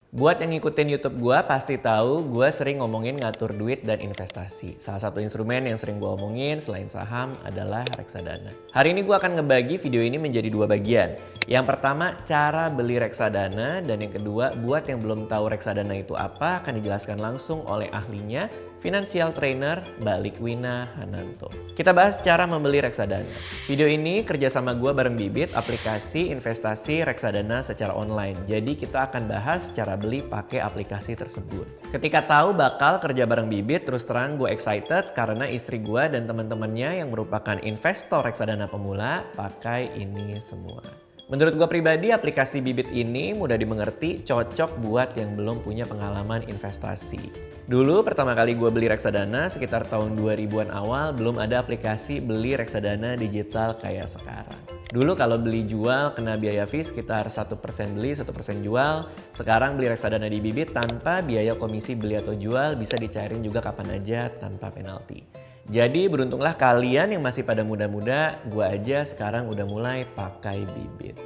Buat yang ngikutin YouTube gua pasti tahu gua sering ngomongin ngatur duit dan investasi. Salah satu instrumen yang sering gua omongin selain saham adalah reksadana. Hari ini gua akan ngebagi video ini menjadi dua bagian. Yang pertama, cara beli reksadana, dan yang kedua, buat yang belum tahu reksadana itu apa akan dijelaskan langsung oleh ahlinya, financial trainer Mbak Likwina Hananto. Kita bahas cara membeli reksadana. Video ini kerjasama gua bareng Bibit, aplikasi investasi reksadana secara online. Jadi kita akan bahas cara beli pakai aplikasi tersebut. Ketika tahu bakal kerja bareng Bibit, terus terang gue excited karena istri gue dan teman-temannya yang merupakan investor reksadana pemula pakai ini semua. Menurut gue pribadi, aplikasi Bibit ini mudah dimengerti, cocok buat yang belum punya pengalaman investasi. Dulu pertama kali gue beli reksadana sekitar tahun 2000-an awal, belum ada aplikasi beli reksadana digital kayak sekarang. Dulu kalau beli jual kena biaya fee sekitar 1% beli, 1% jual. Sekarang beli reksadana di Bibit tanpa biaya komisi beli atau jual, bisa dicairin juga kapan aja tanpa penalti. Jadi beruntunglah kalian yang masih pada muda-muda, gue aja sekarang udah mulai pakai Bibit.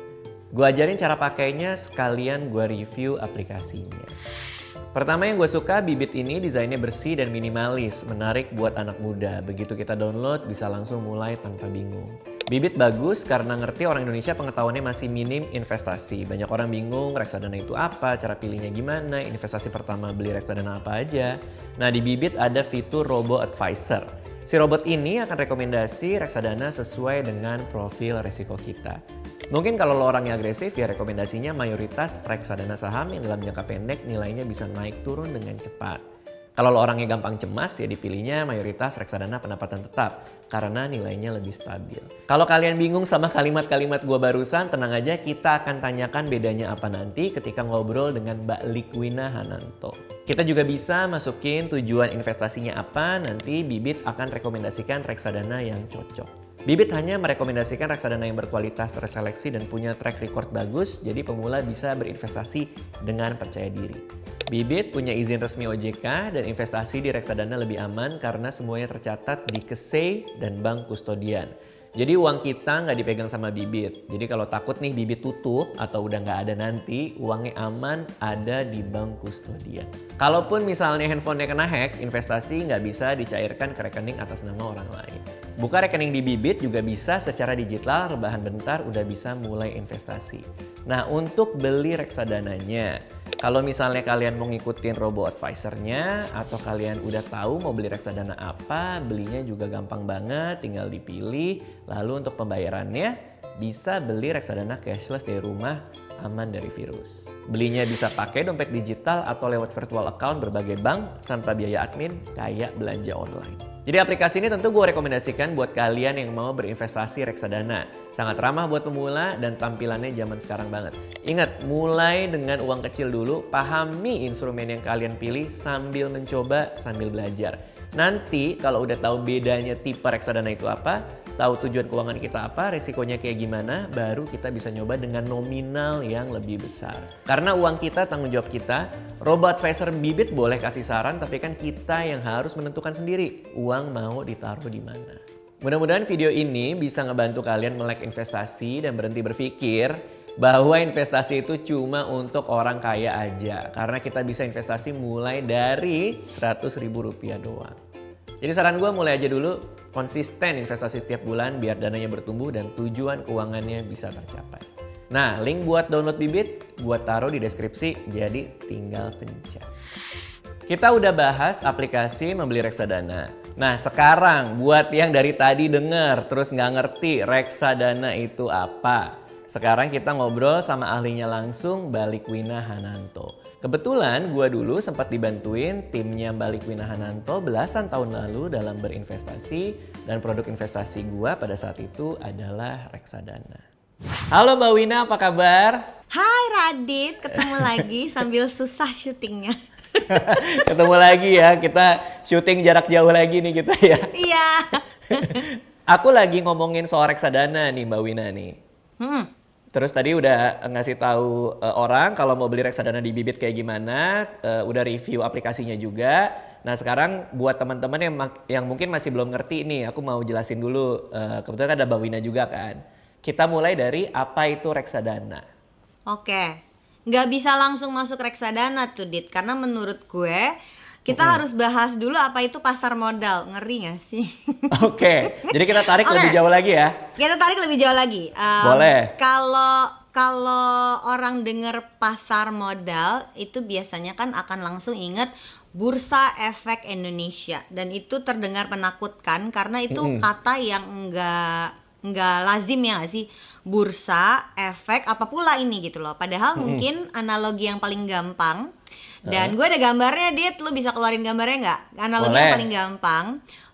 Gue ajarin cara pakainya, sekalian gue review aplikasinya. Pertama yang gue suka, Bibit ini desainnya bersih dan minimalis, menarik buat anak muda. Begitu kita download bisa langsung mulai tanpa bingung. Bibit bagus karena ngerti orang Indonesia pengetahuannya masih minim investasi. Banyak orang bingung reksadana itu apa, cara pilihnya gimana, investasi pertama beli reksadana apa aja. Nah di Bibit ada fitur Robo Advisor. Si robot ini akan rekomendasi reksadana sesuai dengan profil resiko kita. Mungkin kalau lo orangnya agresif ya rekomendasinya mayoritas reksadana saham yang dalam jangka pendek nilainya bisa naik turun dengan cepat. Kalau lo orangnya gampang cemas ya dipilihnya mayoritas reksadana pendapatan tetap karena nilainya lebih stabil. Kalau kalian bingung sama kalimat-kalimat gua barusan, tenang aja, kita akan tanyakan bedanya apa nanti ketika ngobrol dengan Mbak Likwina Hananto. Kita juga bisa masukin tujuan investasinya apa, nanti Bibit akan rekomendasikan reksadana yang cocok. Bibit hanya merekomendasikan reksadana yang berkualitas terseleksi dan punya track record bagus, jadi pemula bisa berinvestasi dengan percaya diri. Bibit punya izin resmi OJK dan investasi di reksadana lebih aman karena semuanya tercatat di KSEI dan bank kustodian. Jadi uang kita nggak dipegang sama Bibit. Jadi kalau takut nih Bibit tutup atau udah nggak ada nanti, uangnya aman ada di bank kustodian. Kalaupun misalnya handphonenya kena hack, investasi nggak bisa dicairkan ke rekening atas nama orang lain. Buka rekening di Bibit juga bisa secara digital, rebahan bentar udah bisa mulai investasi. Nah untuk beli reksadananya, kalau misalnya kalian mau ngikutin Robo Advisor-nya atau kalian udah tahu mau beli reksadana apa, belinya juga gampang banget, tinggal dipilih. Lalu untuk pembayarannya bisa beli reksadana cashless dari rumah, aman dari virus. Belinya bisa pakai dompet digital atau lewat virtual account berbagai bank tanpa biaya admin kayak belanja online. Jadi aplikasi ini tentu gue rekomendasikan buat kalian yang mau berinvestasi reksadana. Sangat ramah buat pemula dan tampilannya zaman sekarang banget. Ingat, mulai dengan uang kecil dulu, pahami instrumen yang kalian pilih sambil mencoba, sambil belajar. Nanti kalau udah tahu bedanya tipe reksadana itu apa, tahu tujuan keuangan kita apa, resikonya kayak gimana, baru kita bisa nyoba dengan nominal yang lebih besar. Karena uang kita tanggung jawab kita, Robo Advisor Bibit boleh kasih saran, tapi kan kita yang harus menentukan sendiri uang mau ditaruh di mana. Mudah-mudahan video ini bisa ngebantu kalian melek investasi dan berhenti berpikir bahwa investasi itu cuma untuk orang kaya aja. Karena kita bisa investasi mulai dari Rp100.000 doang. Jadi saran gue mulai aja dulu, konsisten investasi setiap bulan biar dananya bertumbuh dan tujuan keuangannya bisa tercapai. Nah, link buat download Bibit gue taruh di deskripsi, jadi tinggal pencet. Kita udah bahas aplikasi membeli reksadana. Nah sekarang buat yang dari tadi denger terus nggak ngerti reksadana itu apa, sekarang kita ngobrol sama ahlinya langsung, Mbak Likwina Hananto. Kebetulan gue dulu sempat dibantuin timnya Mbak Likwina Hananto belasan tahun lalu dalam berinvestasi, dan produk investasi gue pada saat itu adalah reksadana. Halo Mbak Wina, apa kabar? Hai Radit, ketemu lagi sambil susah syutingnya. Ketemu lagi ya, kita syuting jarak jauh lagi nih kita ya. Iya. Aku lagi ngomongin soal reksadana nih Mbak Wina nih. Terus tadi udah ngasih tahu orang kalau mau beli reksadana di Bibit kayak gimana, udah review aplikasinya juga. Nah sekarang buat teman-teman yang mungkin masih belum ngerti nih, aku mau jelasin dulu. Kebetulan ada Mbak Wina juga kan. Kita mulai dari apa itu reksadana. Oke. nggak bisa langsung masuk reksadana tuh Dit, karena menurut gue kita harus bahas dulu apa itu pasar modal. Ngeri gak sih? Oke, jadi kita tarik Oke. lebih jauh lagi ya. Kita tarik lebih jauh lagi. Boleh. Kalau orang dengar pasar modal itu biasanya kan akan langsung ingat Bursa Efek Indonesia, dan itu terdengar menakutkan karena itu kata yang enggak lazim ya nggak sih, bursa efek apa pula ini gitu loh. Padahal mungkin analogi yang paling gampang, dan gue ada gambarnya Dit, lu bisa keluarin gambarnya nggak? Analogi yang Boleh. paling gampang,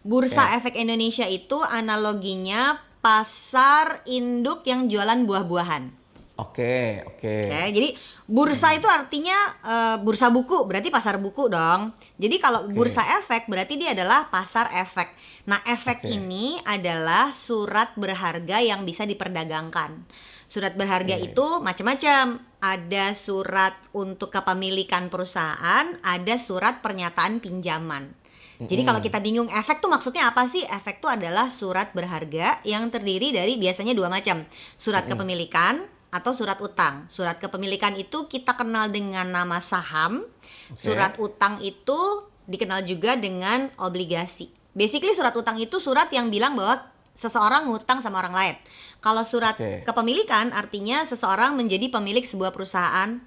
Bursa Efek Indonesia itu analoginya pasar induk yang jualan buah-buahan. Oke. Oke, jadi bursa itu artinya bursa buku, berarti pasar buku dong. Jadi kalau bursa efek berarti dia adalah pasar efek. Nah, efek ini adalah surat berharga yang bisa diperdagangkan. Surat berharga itu macam-macam. Ada surat untuk kepemilikan perusahaan, ada surat pernyataan pinjaman. Jadi kalau kita bingung efek tuh maksudnya apa sih? Efek tuh adalah surat berharga yang terdiri dari biasanya dua macam. Surat kepemilikan atau surat utang. Surat kepemilikan itu kita kenal dengan nama saham. Surat utang itu dikenal juga dengan obligasi. Basically surat utang itu surat yang bilang bahwa seseorang ngutang sama orang lain. Kalau surat kepemilikan artinya seseorang menjadi pemilik sebuah perusahaan,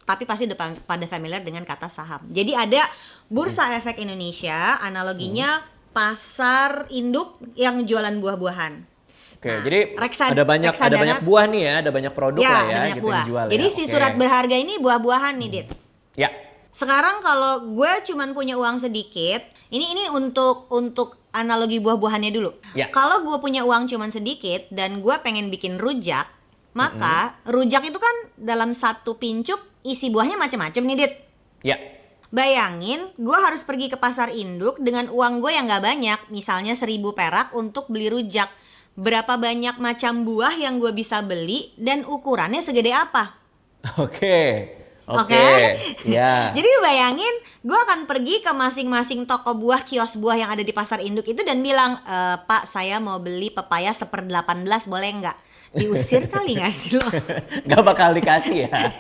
tapi pasti pada familiar dengan kata saham. Jadi ada Bursa Efek Indonesia, analoginya pasar induk yang jualan buah-buahan. Oke, Nah, jadi ada banyak reksadana buah nih ya, ada banyak produk lah ya ada banyak gitu buah. yang jual Jadi ya. si Oke. surat berharga ini buah-buahan nih, Dit. Ya. Sekarang kalau gue cuman punya uang sedikit, ini untuk analogi buah-buahannya dulu. Ya. Kalau gue punya uang cuman sedikit dan gue pengen bikin rujak, maka rujak itu kan dalam satu pincuk isi buahnya macam-macam nih, Dit. Ya. Bayangin, gue harus pergi ke pasar induk dengan uang gue yang gak banyak, misalnya 1.000 perak untuk beli rujak. Berapa banyak macam buah yang gue bisa beli dan ukurannya segede apa? Oke. Oke. Ya. Jadi bayangin, gue akan pergi ke masing-masing toko buah, kios buah yang ada di pasar induk itu dan bilang, Pak, saya mau beli pepaya 1/18, boleh nggak? Diusir kali nggak sih lo? Gak bakal dikasih ya.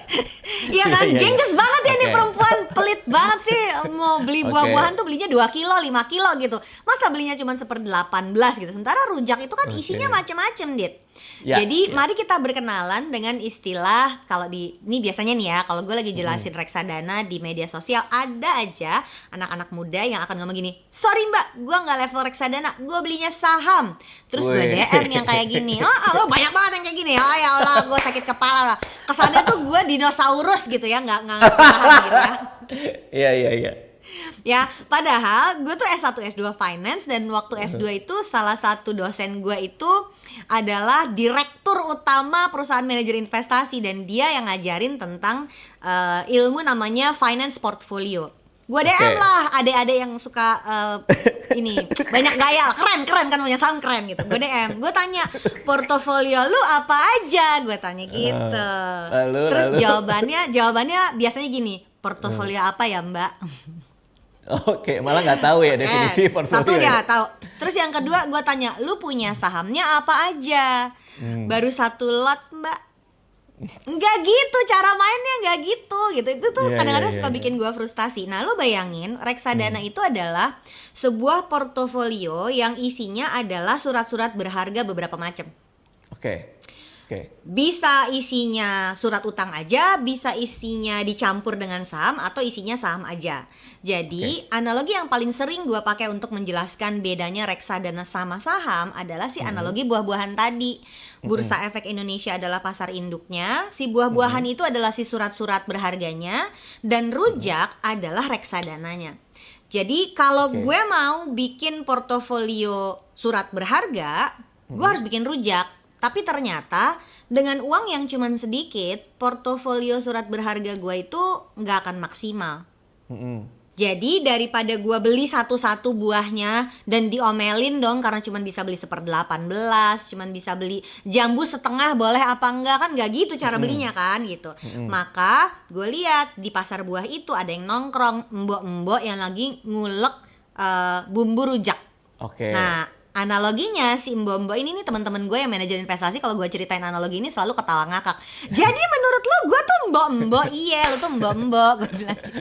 Iya kan, Iya, iya. gengges banget ya nih Oke. perempuan, pelit banget sih. Mau beli Oke. buah-buahan tuh belinya 2 kilo, 5 kilo gitu. Masa belinya cuma 1/18 gitu. Sementara rujak itu kan isinya macem-macem, Dit. Ya, Jadi ya. mari kita berkenalan dengan istilah, kalau ini biasanya nih ya, kalau gue lagi jelasin reksadana di media sosial, ada aja anak-anak muda yang akan ngomong gini, sorry mbak, gue nggak level reksadana, gue belinya saham. Terus gue Wih. DM yang kayak gini, oh banyak banget yang kayak gini, oh ya Allah, gue sakit kepala lah. Kesannya tuh gue dinosaurus gitu ya, nggak paham gitu ya. Iya. Ya, padahal gue tuh S1 S2 Finance, dan waktu S2 itu salah satu dosen gue itu adalah direktur utama perusahaan manajer investasi, dan dia yang ngajarin tentang ilmu namanya finance portfolio. Gue DM lah adik-adik yang suka ini banyak gaya, keren kan, punya saham keren gitu. Gue DM, gue tanya, portofolio lu apa aja? Gue tanya gitu. Terus lalu? jawabannya biasanya gini, portofolio apa ya mbak? Oke, malah nggak tahu ya definisi portfolio. Satu dia ya. nggak tahu. Terus yang kedua gue tanya, lu punya sahamnya apa aja? Baru 1 lot mbak. Enggak gitu, cara mainnya enggak gitu. Itu tuh Iya, kadang-kadang iya, suka iya. bikin gue frustasi. Nah lu bayangin, reksadana itu adalah sebuah portofolio yang isinya adalah surat-surat berharga beberapa macam. Oke. Bisa isinya surat utang aja, bisa isinya dicampur dengan saham, atau isinya saham aja. Jadi analogi yang paling sering gue pakai untuk menjelaskan bedanya reksadana sama saham adalah si analogi buah-buahan tadi. Bursa Efek Indonesia adalah pasar induknya, si buah-buahan itu adalah si surat-surat berharganya, dan rujak adalah reksadananya. Jadi kalau gue mau bikin portofolio surat berharga, gue harus bikin rujak. Tapi ternyata dengan uang yang cuman sedikit, portofolio surat berharga gue itu nggak akan maksimal. Jadi daripada gue beli satu-satu buahnya dan diomelin dong karena cuman bisa beli 1/18, cuman bisa beli jambu setengah, boleh apa enggak, kan nggak gitu cara belinya kan gitu. Maka gue lihat di pasar buah itu ada yang nongkrong, embok-embok yang lagi ngulek bumbu rujak. Oke. Nah, analoginya si mbok-mbok ini nih, teman-teman gue yang manajer investasi, kalau gue ceritain analogi ini selalu ketawa ngakak. Jadi menurut lu gue tuh mbok-mbok? Iya, lu tuh mbok-mbok, gue bilang gitu.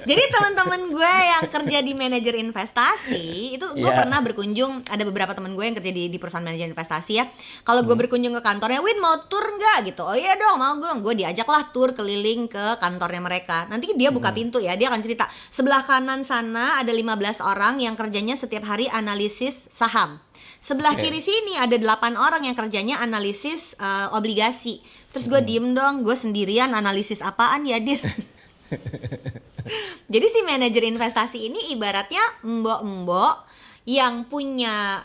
Jadi teman-teman gue yang kerja di manajer investasi itu, gue pernah berkunjung, ada beberapa teman gue yang kerja di perusahaan manajer investasi ya. Kalau gue berkunjung ke kantornya, Win mau tur nggak gitu? Oh iya dong, mau gue diajak lah tur keliling ke kantornya mereka. Nanti dia buka pintu ya, dia akan cerita sebelah kanan sana ada 15 orang yang kerjanya setiap hari analisis saham. Sebelah kiri sini ada 8 orang yang kerjanya analisis obligasi. Terus gue diem dong, gue sendirian analisis apaan ya, Dir? Jadi si manajer investasi ini ibaratnya mbok-mbok yang punya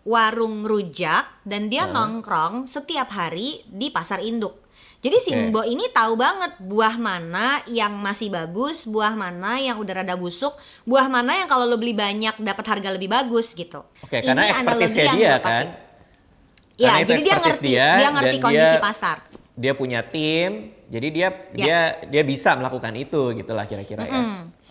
warung rujak dan dia nongkrong setiap hari di pasar induk. Jadi si mbok ini tahu banget buah mana yang masih bagus, buah mana yang udah rada busuk, buah mana yang kalau lo beli banyak dapat harga lebih bagus gitu. Oke, karena expertise dia kan. Ya, jadi dia ngerti kondisi pasar. Dia punya tim, jadi dia bisa melakukan itu gitulah kira-kira ya.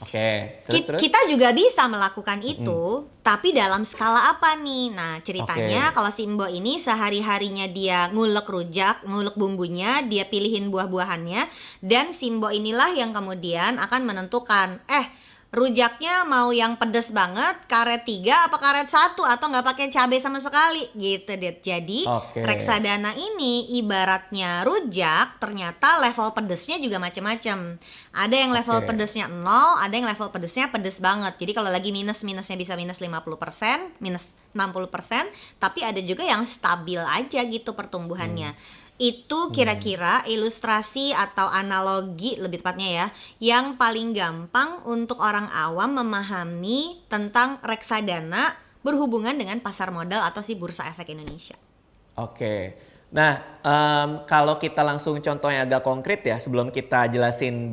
Oke, terus? Kita juga bisa melakukan itu, tapi dalam skala apa nih? Nah, ceritanya kalau si mbok ini sehari-harinya dia ngulek rujak, ngulek bumbunya, dia pilihin buah-buahannya, dan si mbok inilah yang kemudian akan menentukan, rujaknya mau yang pedes banget, karet 3 apa karet 1 atau nggak pakai cabai sama sekali gitu deh. Jadi reksadana ini ibaratnya rujak, ternyata level pedesnya juga macam-macam. Ada yang level pedesnya 0, ada yang level pedesnya pedes banget. Jadi kalau lagi minusnya bisa minus 50%, minus 60%, tapi ada juga yang stabil aja gitu pertumbuhannya. Itu kira-kira ilustrasi atau analogi lebih tepatnya ya, yang paling gampang untuk orang awam memahami tentang reksadana berhubungan dengan pasar modal atau si Bursa Efek Indonesia. Oke. Nah, kalau kita langsung contohnya agak konkret ya, sebelum kita jelasin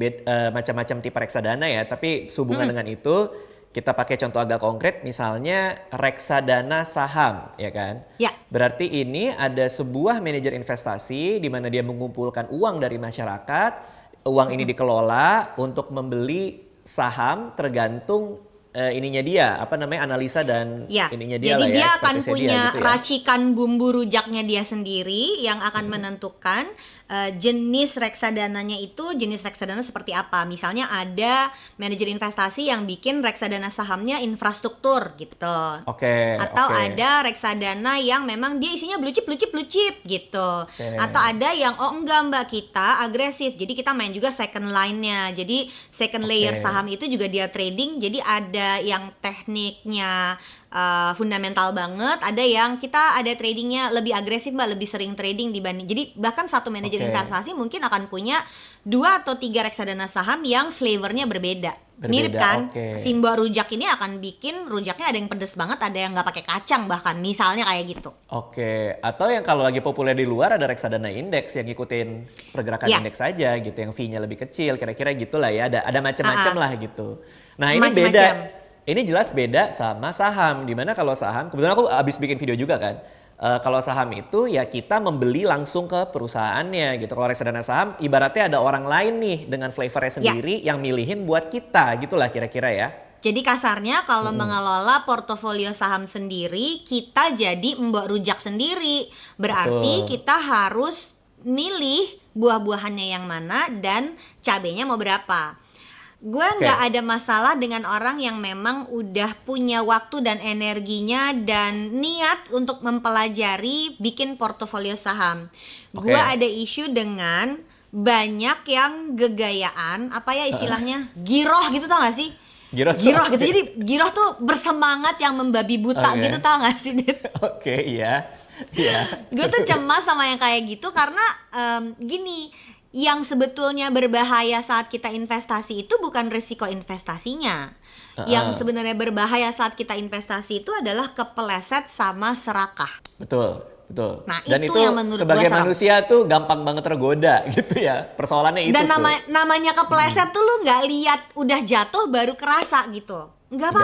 macam-macam tipe reksadana ya, tapi sehubungan dengan itu kita pakai contoh agak konkret, misalnya reksadana saham, ya kan? Ya. Berarti ini ada sebuah manajer investasi di mana dia mengumpulkan uang dari masyarakat, uang ini dikelola untuk membeli saham tergantung ininya dia, analisa dan ininya dia jadi lah ya. Jadi dia akan punya gitu ya. racikan bumbu rujaknya dia sendiri yang akan menentukan jenis reksadananya itu jenis reksadana seperti apa. Misalnya ada manajer investasi yang bikin reksadana sahamnya infrastruktur gitu. Atau ada reksadana yang memang dia isinya blue chip gitu. Atau ada yang enggak mbak, kita agresif. Jadi kita main juga second line-nya. Jadi second layer saham itu juga dia trading. Jadi ada yang tekniknya fundamental banget, ada yang kita ada tradingnya lebih agresif mbak, lebih sering trading dibanding. Jadi bahkan satu manajer investasi mungkin akan punya 2 atau 3 reksadana saham yang flavornya berbeda. Mirip kan? Si mbak rujak ini akan bikin rujaknya ada yang pedes banget, ada yang nggak pakai kacang bahkan, misalnya kayak gitu. Atau yang kalau lagi populer di luar ada reksadana indeks yang ngikutin pergerakan indeks aja gitu, yang fee-nya lebih kecil, kira-kira gitulah ya. Ada macam-macam lah gitu. Nah ini beda. Ini jelas beda sama saham, dimana kalau saham, kebetulan aku abis bikin video juga kan, kalau saham itu ya kita membeli langsung ke perusahaannya gitu. Kalau reksadana saham ibaratnya ada orang lain nih dengan flavornya sendiri yang milihin buat kita gitulah kira-kira ya. Jadi kasarnya kalau mengelola portofolio saham sendiri, kita jadi mbok rujak sendiri. Berarti kita harus milih buah-buahannya yang mana dan cabenya mau berapa. Gue nggak ada masalah dengan orang yang memang udah punya waktu dan energinya dan niat untuk mempelajari bikin portofolio saham. Gue ada isu dengan banyak yang gegayaan, apa ya istilahnya, giroh gitu, tau gak sih? Giroh gitu, jadi giroh tuh bersemangat yang membabi buta gitu, tau gak sih? Iya. Gue tuh cemas sama yang kayak gitu karena gini, yang sebetulnya berbahaya saat kita investasi itu bukan risiko investasinya. Yang sebenarnya berbahaya saat kita investasi itu adalah kepeleset sama serakah. Betul. Nah, dan itu yang menurut sebagai manusia tuh gampang banget tergoda gitu ya. Persoalannya itu. Dan namanya kepeleset tuh lu nggak lihat udah jatuh baru kerasa gitu. Nggak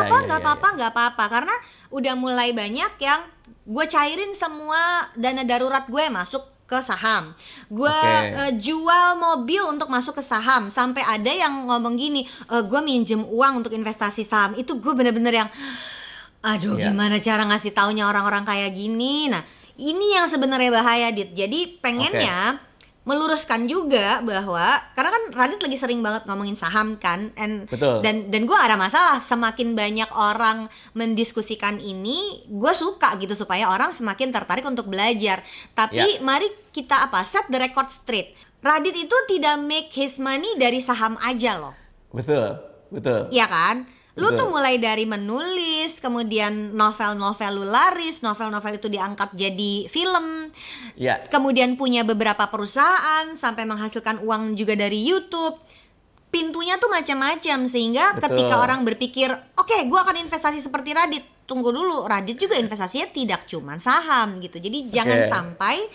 apa-apa. Karena udah mulai banyak yang gue cairin semua dana darurat gue masuk ke saham. Gue jual mobil untuk masuk ke saham. Sampai ada yang ngomong gini, gue minjem uang untuk investasi saham. Itu gue bener-bener yang Aduh, Iya. gimana cara ngasih taunya orang-orang kayak gini? Nah, ini yang sebenarnya bahaya, Dit. Jadi pengennya meluruskan juga bahwa karena kan Radit lagi sering banget ngomongin saham kan, Betul. dan gue ada masalah semakin banyak orang mendiskusikan ini, gue suka gitu supaya orang semakin tertarik untuk belajar. Tapi Ya. mari kita set the record straight. Radit itu tidak make his money dari saham aja loh. Betul. Betul. Iya kan? Lu tuh Betul. mulai dari menulis, kemudian novel-novel lu laris, novel-novel itu diangkat jadi film, Ya. kemudian punya beberapa perusahaan, sampai menghasilkan uang juga dari YouTube. Pintunya tuh macam-macam, sehingga Betul. ketika orang berpikir, oke, gua akan investasi seperti Radit. Tunggu dulu, Radit juga investasinya tidak cuma saham gitu. Jadi jangan sampai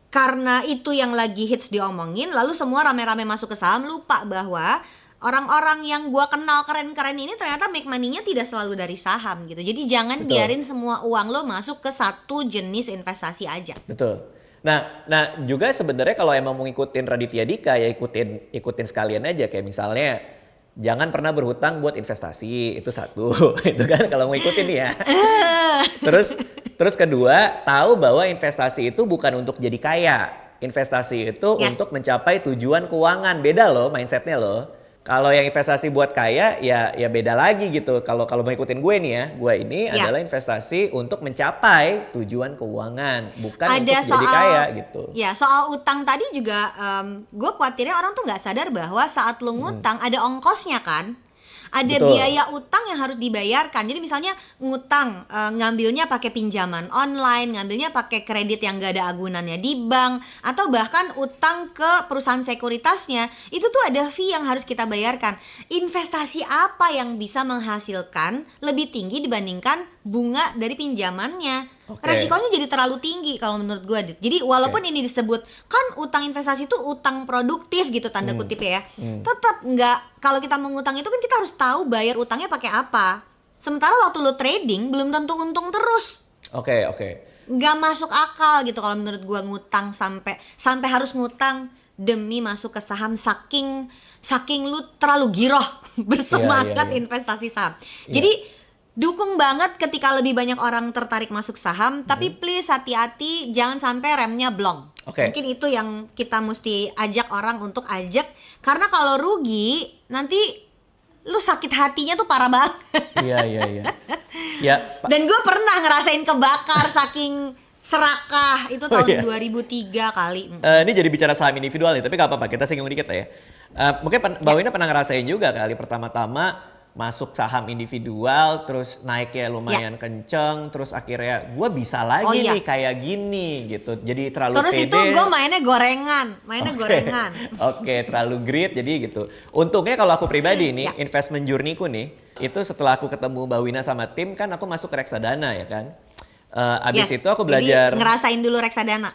karena itu yang lagi hits diomongin, lalu semua rame-rame masuk ke saham, lupa bahwa orang-orang yang gua kenal keren-keren ini ternyata make money-nya tidak selalu dari saham gitu. Jadi jangan Betul. biarin semua uang lo masuk ke satu jenis investasi aja. Betul. Nah juga sebenarnya kalau emang mau ngikutin Raditya Dika ya ikutin sekalian aja, kayak misalnya jangan pernah berhutang buat investasi, itu satu. Itu kan kalau mau ikutin ya. Terus kedua, tahu bahwa investasi itu bukan untuk jadi kaya. Investasi itu untuk mencapai tujuan keuangan. Beda loh mindsetnya loh. Kalau yang investasi buat kaya ya beda lagi gitu. Kalau mau ikutin gue nih ya, gue ini adalah investasi untuk mencapai tujuan keuangan, bukan untuk jadi kaya gitu. Ya, soal utang tadi juga gue khawatirnya orang tuh nggak sadar bahwa saat lu ngutang ada ongkosnya kan. Ada Betul. biaya utang yang harus dibayarkan. Jadi misalnya ngutang, ngambilnya pakai pinjaman online, ngambilnya pakai kredit yang gak ada agunannya di bank, atau bahkan utang ke perusahaan sekuritasnya, itu tuh ada fee yang harus kita bayarkan. Investasi apa yang bisa menghasilkan lebih tinggi dibandingkan bunga dari pinjamannya? Resikonya jadi terlalu tinggi kalau menurut gue, Dit. Jadi walaupun ini disebut kan utang investasi itu utang produktif gitu tanda kutip ya, tetap nggak. Kalau kita mengutang itu kan kita harus tahu bayar utangnya pakai apa. Sementara waktu lo trading belum tentu untung terus. Oke. Nggak masuk akal gitu kalau menurut gue ngutang sampai harus ngutang demi masuk ke saham, saking lu terlalu giroh bersemangat investasi saham. Jadi dukung banget ketika lebih banyak orang tertarik masuk saham, tapi please hati-hati jangan sampai remnya blong. Mungkin itu yang kita mesti ajak orang untuk ajak, karena kalau rugi nanti lu sakit hatinya tuh parah banget. Iya. Ya. Dan gue pernah ngerasain kebakar saking serakah itu tahun 2003 kali. Ini jadi bicara saham individual nih, tapi gak apa-apa, kita singgung dikit lah ya. Mungkin Mbak Wina pernah ngerasain juga kali pertama-tama masuk saham individual, terus naiknya lumayan kenceng, terus akhirnya gue bisa lagi nih kayak gini gitu. Jadi terlalu terus pede. Terus itu gue mainnya gorengan. Oke, terlalu great jadi gitu. Untungnya kalau aku pribadi nih, investment journey-ku nih, itu setelah aku ketemu Mbak Wina sama tim kan aku masuk ke reksadana ya kan. Abis itu aku belajar. Jadi ngerasain dulu reksadana.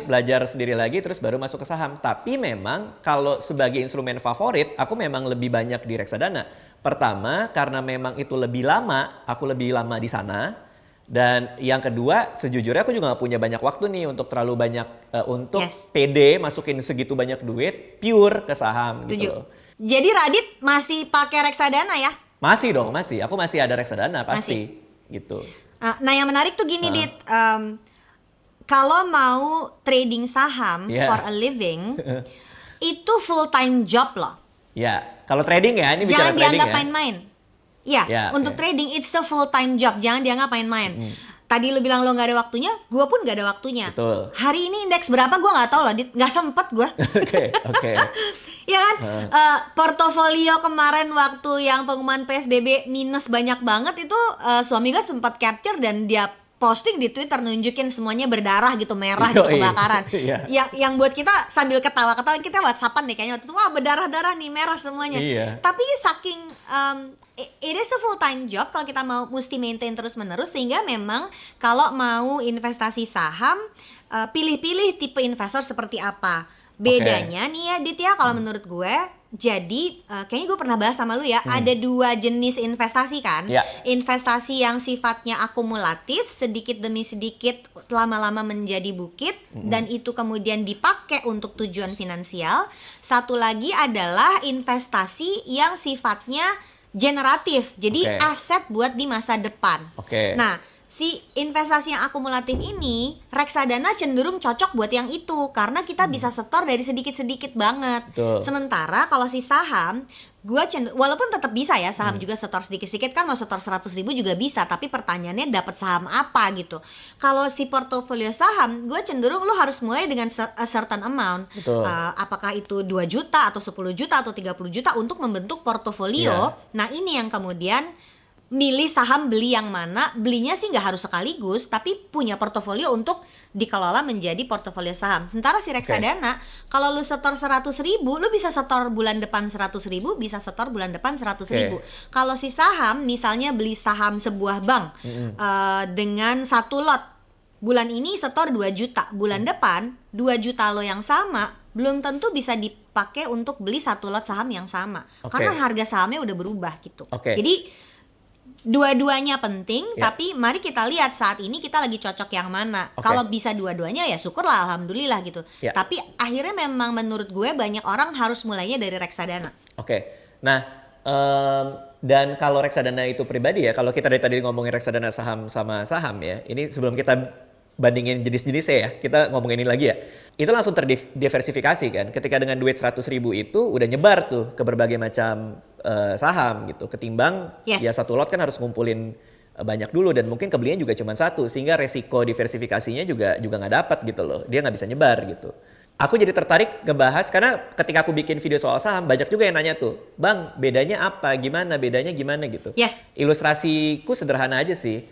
Belajar sendiri lagi terus baru masuk ke saham. Tapi memang kalau sebagai instrumen favorit, aku memang lebih banyak di reksadana. Pertama, karena memang itu lebih lama, aku lebih lama di sana. Dan yang kedua, sejujurnya aku juga gak punya banyak waktu nih untuk terlalu banyak, untuk pede masukin segitu banyak duit, pure ke saham. Setuju. Gitu loh. Jadi Radit masih pakai reksadana ya? Masih dong, masih. Aku masih ada reksadana, pasti. Gitu. Nah yang menarik tuh gini, Dit. Kalau mau trading saham for a living, itu full time job loh. Ya, kalau trading ya, ini bicara trading ya. Jangan dianggap main-main. Untuk trading it's a full time job, jangan dianggap main-main. Tadi lu bilang lo gak ada waktunya, gue pun gak ada waktunya. Betul. Hari ini indeks berapa gue gak tahu loh, Dit. Gak sempet gue. Oke. Ya kan, portofolio kemarin waktu yang pengumuman PSBB minus banyak banget itu suami gue sempat capture dan dia posting di Twitter nunjukin semuanya berdarah gitu, merah gitu, kebakaran. Yang buat kita sambil ketawa-ketawa, kita WhatsAppan deh kayaknya waktu itu, wah berdarah-darah nih, merah semuanya. Tapi saking it is a full time job kalau kita mau mesti maintain terus-menerus, sehingga memang kalau mau investasi saham, pilih-pilih tipe investor seperti apa. Bedanya nih ya Dit ya, kalau menurut gue, jadi kayaknya gue pernah bahas sama lu ya, ada dua jenis investasi kan. Investasi yang sifatnya akumulatif, sedikit demi sedikit lama-lama menjadi bukit, dan itu kemudian dipakai untuk tujuan finansial. Satu lagi adalah investasi yang sifatnya generatif. Jadi Oke. aset buat di masa depan. Oke. Nah, si investasi yang akumulatif ini, reksadana cenderung cocok buat yang itu karena kita bisa setor dari sedikit-sedikit banget. Betul. Sementara kalau si saham, walaupun tetap bisa ya saham juga setor sedikit-sedikit, kan mau setor 100.000 juga bisa, tapi pertanyaannya dapat saham apa gitu. Kalau si portofolio saham, gue cenderung lo harus mulai dengan a certain amount. Betul. Apakah itu 2 juta atau 10 juta atau 30 juta untuk membentuk portofolio. Nah, ini yang kemudian milih saham beli yang mana, belinya sih nggak harus sekaligus, tapi punya portofolio untuk dikelola menjadi portofolio saham. Sementara si reksadana, kalau lu setor 100.000, lu bisa setor bulan depan 100.000, bisa setor bulan depan 100.000. Kalau si saham, misalnya beli saham sebuah bank dengan 1 lot, bulan ini setor 2 juta, bulan depan 2 juta lo yang sama belum tentu bisa dipakai untuk beli 1 lot saham yang sama, karena harga sahamnya udah berubah gitu. Jadi dua-duanya penting, tapi mari kita lihat saat ini kita lagi cocok yang mana. Kalau bisa dua-duanya ya syukurlah, alhamdulillah gitu. Tapi akhirnya memang menurut gue banyak orang harus mulainya dari reksadana. Nah, dan kalau reksadana itu pribadi ya, kalau kita dari tadi ngomongin reksadana saham sama saham ya, ini sebelum kita bandingin jenis-jenisnya ya, kita ngomongin ini lagi ya. Itu langsung terdiversifikasi kan. Ketika dengan duit 100.000 itu udah nyebar tuh ke berbagai macam saham gitu. Ketimbang ya 1 lot kan harus ngumpulin banyak dulu dan mungkin kebelian juga cuma 1, sehingga resiko diversifikasinya juga nggak dapat gitu loh. Dia nggak bisa nyebar gitu. Aku jadi tertarik ngebahas karena ketika aku bikin video soal saham banyak juga yang nanya tuh, "Bang, bedanya apa? Gimana? Bedanya gimana?" gitu. Ilustrasiku sederhana aja sih.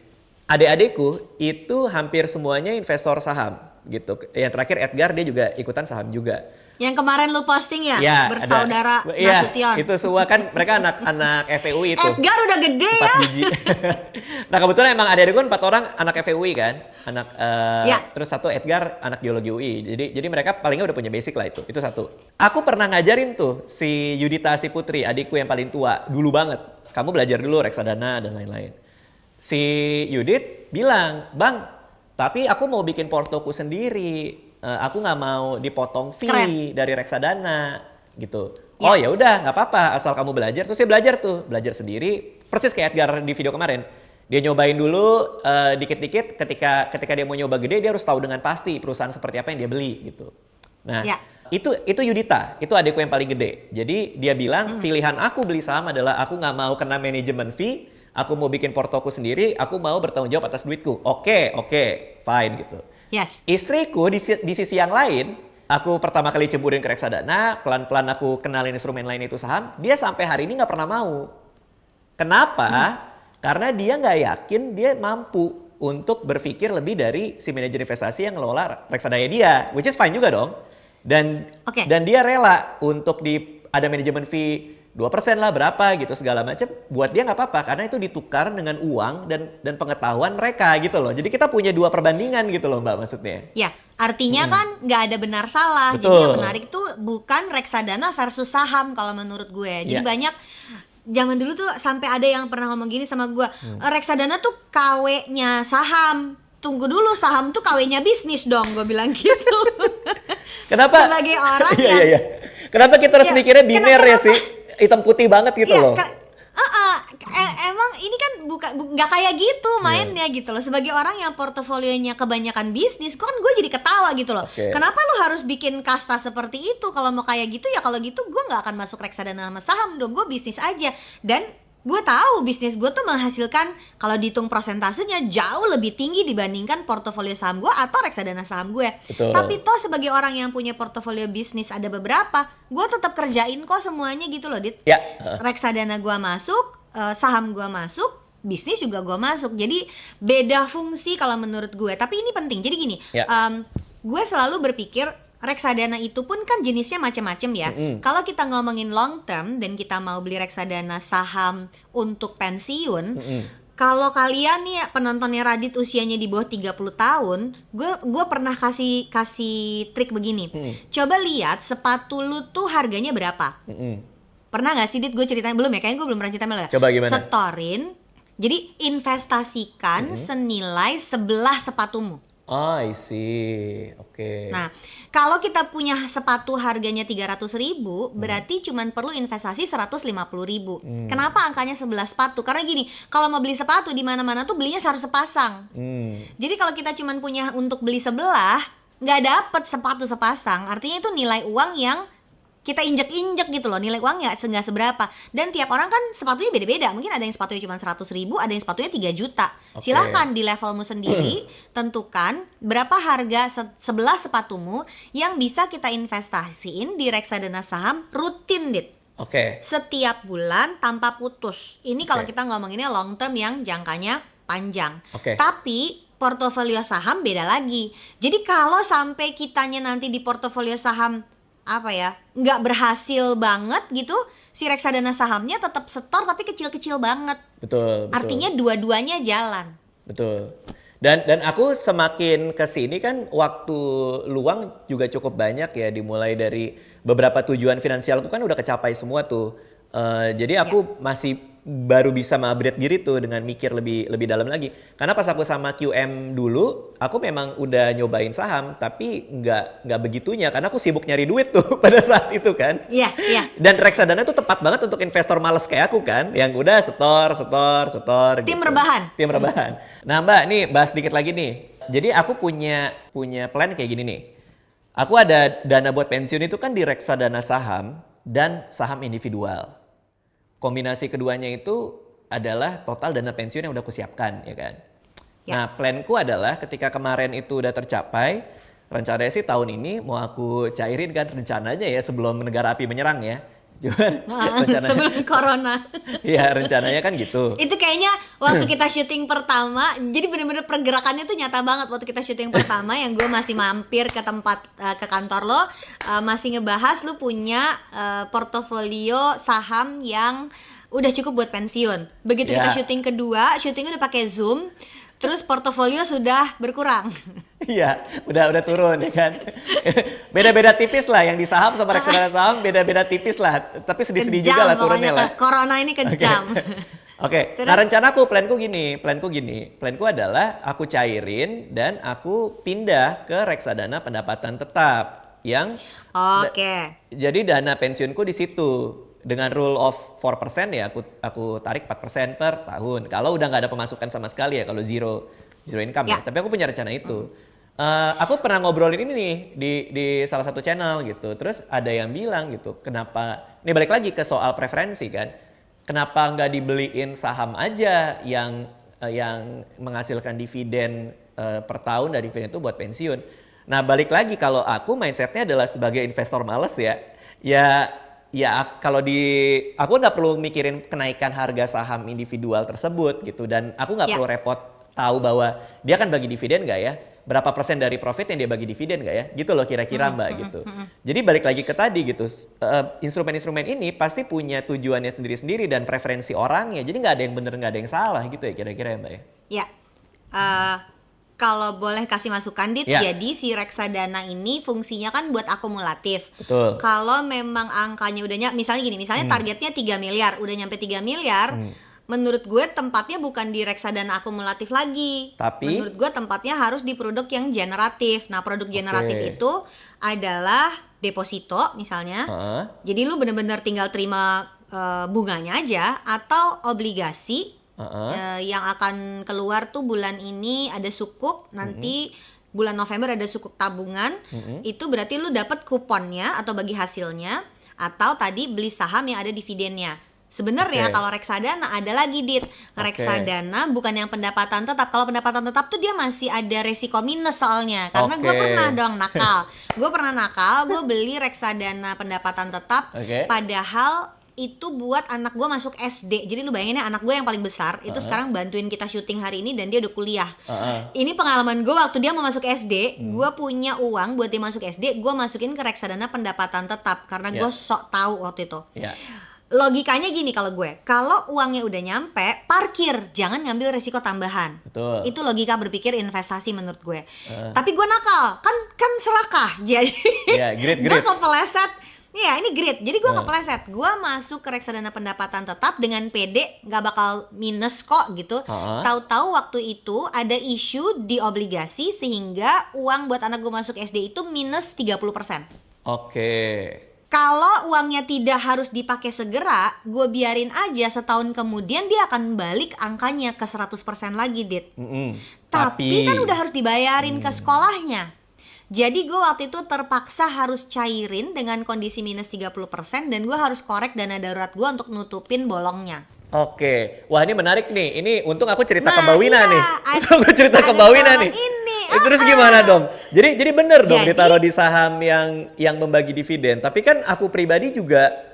Adik-adikku itu hampir semuanya investor saham gitu. Yang terakhir Edgar, dia juga ikutan saham juga. Yang kemarin lu posting ya, bersaudara Nasution. Itu semua kan mereka anak FEUI itu. Edgar udah gede 4 ya. biji. Nah kebetulan emang adik-adikku 4 orang anak FEUI kan. Terus 1 Edgar anak geologi UI. Jadi mereka palingnya udah punya basic lah itu. Itu 1. Aku pernah ngajarin tuh si Yudita si Putri, adikku yang paling tua, dulu banget. Kamu belajar dulu reksadana dan lain-lain. Si Yudit bilang, "Bang, tapi aku mau bikin portoku sendiri. Aku nggak mau dipotong fee dari reksadana gitu." Oh ya udah, nggak apa-apa, asal kamu belajar. Terus dia belajar sendiri, persis kayak Edgar di video kemarin. Dia nyobain dulu dikit-dikit. Ketika dia mau nyoba gede, dia harus tahu dengan pasti perusahaan seperti apa yang dia beli gitu. Nah, itu Yudita, itu adikku yang paling gede. Jadi dia bilang pilihan aku beli saham adalah aku nggak mau kena manajemen fee. Aku mau bikin portoku sendiri, aku mau bertanggung jawab atas duitku. Oke, fine gitu. Istriku di sisi yang lain, aku pertama kali ceburin ke reksadana, pelan-pelan aku kenalin instrumen lain itu saham, dia sampai hari ini nggak pernah mau. Kenapa? Karena dia nggak yakin dia mampu untuk berpikir lebih dari si manajer investasi yang ngelola reksadana dia, which is fine juga dong. Dan dia rela untuk ada manajemen fee 2% lah berapa gitu segala macam, buat dia nggak apa-apa karena itu ditukar dengan uang dan pengetahuan mereka gitu loh. Jadi kita punya 2 perbandingan gitu loh Mbak, maksudnya. Ya, artinya kan nggak ada benar salah. Jadi yang menarik tuh bukan reksadana versus saham kalau menurut gue. Jadi banyak zaman dulu tuh sampai ada yang pernah ngomong gini sama gue, reksadana tuh KW-nya saham. Tunggu dulu, saham tuh KW-nya bisnis dong, gue bilang gitu. Kenapa? Sebagai orang Kenapa kita harus mikirnya biner ya sih? Hitam putih banget gitu loh. Emang ini kan nggak kayak gitu mainnya gitu loh. Sebagai orang yang portofolionya kebanyakan bisnis, kan gue jadi ketawa gitu loh. Kenapa lo harus bikin kasta seperti itu? Kalau mau kayak gitu ya kalau gitu gue nggak akan masuk reksadana sama saham dong. Gue bisnis aja. Dan gue tahu bisnis gue tuh menghasilkan kalau dihitung prosentasenya jauh lebih tinggi dibandingkan portofolio saham gue atau reksadana saham gue. Tapi toh sebagai orang yang punya portofolio bisnis ada beberapa, gue tetap kerjain kok semuanya gitu loh, Dit. Reksadana gue masuk, saham gue masuk, bisnis juga gue masuk. Jadi beda fungsi kalau menurut gue. Tapi ini penting. Jadi gini, gue selalu berpikir reksadana itu pun kan jenisnya macam-macam ya. Kalau kita ngomongin long term dan kita mau beli reksadana saham untuk pensiun, kalau kalian nih penontonnya Radit usianya di bawah 30 tahun, gue pernah kasih trik begini. Coba lihat sepatu lu tuh harganya berapa. Pernah nggak sih, Dit? Gue ceritain belum ya? Kayaknya gue belum pernah ceritain malah. Coba gimana? Setorin, jadi investasikan senilai 11 sepatumu. Oh, I see. Oke. Nah, kalau kita punya sepatu harganya 300.000, berarti cuman perlu investasi 150.000. Kenapa angkanya 11 sepatu? Karena gini, kalau mau beli sepatu di mana-mana tuh belinya harus sepasang. Jadi kalau kita cuman punya untuk beli sebelah, nggak dapet sepatu sepasang. Artinya itu nilai uang yang kita injek-injek gitu loh, nilai uangnya nggak seberapa. Dan tiap orang kan sepatunya beda-beda. Mungkin ada yang sepatunya cuma 100.000, ada yang sepatunya 3 juta. Oke. Silahkan di levelmu sendiri tentukan berapa harga 11 sepatumu yang bisa kita investasiin di reksadana saham rutin, Dit. Oke. Setiap bulan tanpa putus. Ini kalau Oke. kita ngomonginnya long term yang jangkanya panjang. Oke. Tapi portofolio saham beda lagi. Jadi kalau sampai kitanya nanti di portofolio saham nggak berhasil banget gitu, si reksadana sahamnya tetap setor tapi kecil-kecil banget. Betul. Artinya dua-duanya jalan. Betul. Dan aku semakin kesini kan waktu luang juga cukup banyak ya, dimulai dari beberapa tujuan finansialku kan udah kecapai semua tuh. Jadi aku masih baru bisa mengupgrade diri tuh dengan mikir lebih dalam lagi. Karena pas aku sama QM dulu, aku memang udah nyobain saham, tapi nggak begitunya karena aku sibuk nyari duit tuh pada saat itu kan. Iya, iya. Dan reksadana tuh tepat banget untuk investor males kayak aku kan, yang udah setor Tim gitu. rebahan. Tim rebahan. Nah Mbak, nih bahas dikit lagi nih. Jadi aku punya plan kayak gini nih. Aku ada dana buat pensiun itu kan di reksadana saham dan saham individual. Kombinasi keduanya itu adalah total dana pensiun yang udah kusiapkan, ya kan? Ya. Nah, planku adalah ketika kemarin itu udah tercapai, rencananya sih tahun ini mau aku cairin kan rencananya ya sebelum negara api menyerang ya. Cuman rencananya, Sebelum corona. ya rencananya kan gitu. Itu kayaknya waktu kita syuting pertama, jadi bener-bener pergerakannya tuh nyata banget. Waktu kita syuting pertama yang gue masih mampir ke tempat, ke kantor lo, masih ngebahas lu punya portofolio saham yang udah cukup buat pensiun. Begitu kita Ya. syuting kedua, syutingnya udah pakai Zoom, terus portofolio sudah berkurang. Iya, udah turun ya kan. Beda-beda tipis lah yang di saham sama reksadana saham, beda-beda tipis lah. Tapi sedih-sedih juga lah turunnya lah. Corona ini kejam. Oke. Terus? Nah planku gini. Planku adalah aku cairin dan aku pindah ke reksadana pendapatan tetap yang Oke. jadi dana pensiunku di situ. Dengan rule of 4% ya aku tarik 4% per tahun. Kalau udah nggak ada pemasukan sama sekali ya, kalau zero income ya. Tapi aku punya rencana itu. Aku pernah ngobrolin ini nih di salah satu channel gitu. Terus ada yang bilang gitu, kenapa? Ini balik lagi ke soal preferensi kan. Kenapa nggak dibeliin saham aja yang menghasilkan dividen per tahun, dari dividen itu buat pensiun. Nah balik lagi kalau aku mindsetnya adalah sebagai investor males ya kalau aku nggak perlu mikirin kenaikan harga saham individual tersebut gitu, dan aku nggak perlu repot tahu bahwa dia akan bagi dividen nggak ya, berapa persen dari profit yang dia bagi dividen nggak ya, gitu loh kira-kira Mbak gitu. Jadi balik lagi ke tadi gitu, instrumen-instrumen ini pasti punya tujuannya sendiri-sendiri dan preferensi orangnya, jadi nggak ada yang bener nggak ada yang salah gitu ya kira-kira ya Mbak ya. Ya, kalau boleh kasih masukan Dit, Ya. jadi si reksadana ini fungsinya kan buat akumulatif. Betul. Kalau memang angkanya udah misalnya gini, misalnya targetnya 3 miliar, udah nyampe 3 miliar, menurut gue tempatnya bukan di reksadana akumulatif lagi. Tapi? Menurut gue tempatnya harus di produk yang generatif. Nah, produk generatif itu adalah deposito misalnya. Jadi lu bener-bener tinggal terima bunganya aja, atau obligasi yang akan keluar tuh bulan ini ada sukuk, nanti bulan November ada sukuk tabungan. Itu berarti lu dapat kuponnya atau bagi hasilnya, atau tadi beli saham yang ada dividennya. Sebenarnya kalau reksadana ada lagi Dit. Reksadana bukan yang pendapatan tetap. Kalau pendapatan tetap tuh dia masih ada resiko minus soalnya. Karena gue pernah dong nakal. Gue beli reksadana pendapatan tetap, padahal itu buat anak gue masuk SD. Jadi lu bayangin ya, anak gue yang paling besar itu sekarang bantuin kita syuting hari ini dan dia udah kuliah. Ini pengalaman gue waktu dia mau masuk SD, gue punya uang buat dia masuk SD, gue masukin ke reksadana pendapatan tetap karena gue sok tahu waktu itu. Logikanya gini, kalau uangnya udah nyampe, parkir, jangan ngambil resiko tambahan. Betul. Itu logika berpikir investasi menurut gue. Tapi gue nakal, kan serakah. Jadi gue kepeleset Iya, ini grid. Jadi gue kepleset. Gue masuk ke reksadana pendapatan tetap dengan pede, nggak bakal minus kok gitu. Tahu-tahu waktu itu ada isu di obligasi sehingga uang buat anak gue masuk SD itu minus 30%. Oke. Kalau uangnya tidak harus dipakai segera, gue biarin aja setahun kemudian dia akan balik angkanya ke 100% lagi, Dit. Tapi kan udah harus dibayarin ke sekolahnya. Jadi gue waktu itu terpaksa harus cairin dengan kondisi minus 30% dan gue harus korek dana darurat gue untuk nutupin bolongnya. Oke. Wah, ini menarik nih. Ini untung aku cerita ke Nah, Mbak Wina iya, nih. Untung aku cerita ke Mbak Wina nih. Ini, Terus gimana dong? Jadi bener dong Jadi- ditaruh di saham yang membagi dividen. Tapi kan aku pribadi juga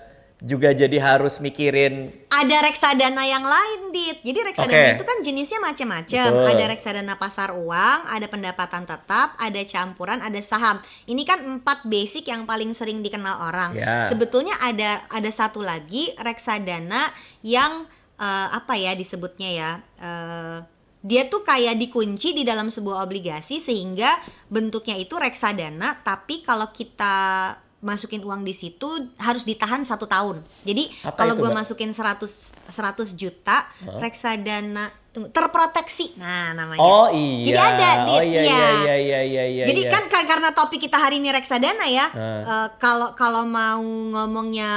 jadi harus mikirin. Ada reksadana yang lain, Dit. Jadi reksadana itu kan jenisnya macam-macam. Betul. Ada reksadana pasar uang, ada pendapatan tetap, ada campuran, ada saham. Ini kan 4 basic yang paling sering dikenal orang. Ya. Sebetulnya ada satu lagi reksadana yang apa ya disebutnya ya? Dia tuh kayak dikunci di dalam sebuah obligasi sehingga bentuknya itu reksadana, tapi kalau kita masukin uang di situ harus ditahan 1 tahun. Jadi Apa kalau itu, gue Mbak? masukin 100 juta reksadana terproteksi, nah namanya. Oh iya. Jadi ada, Dit. Oh iya. Jadi iya. kan karena topik kita hari ini reksadana ya, kalau mau ngomongnya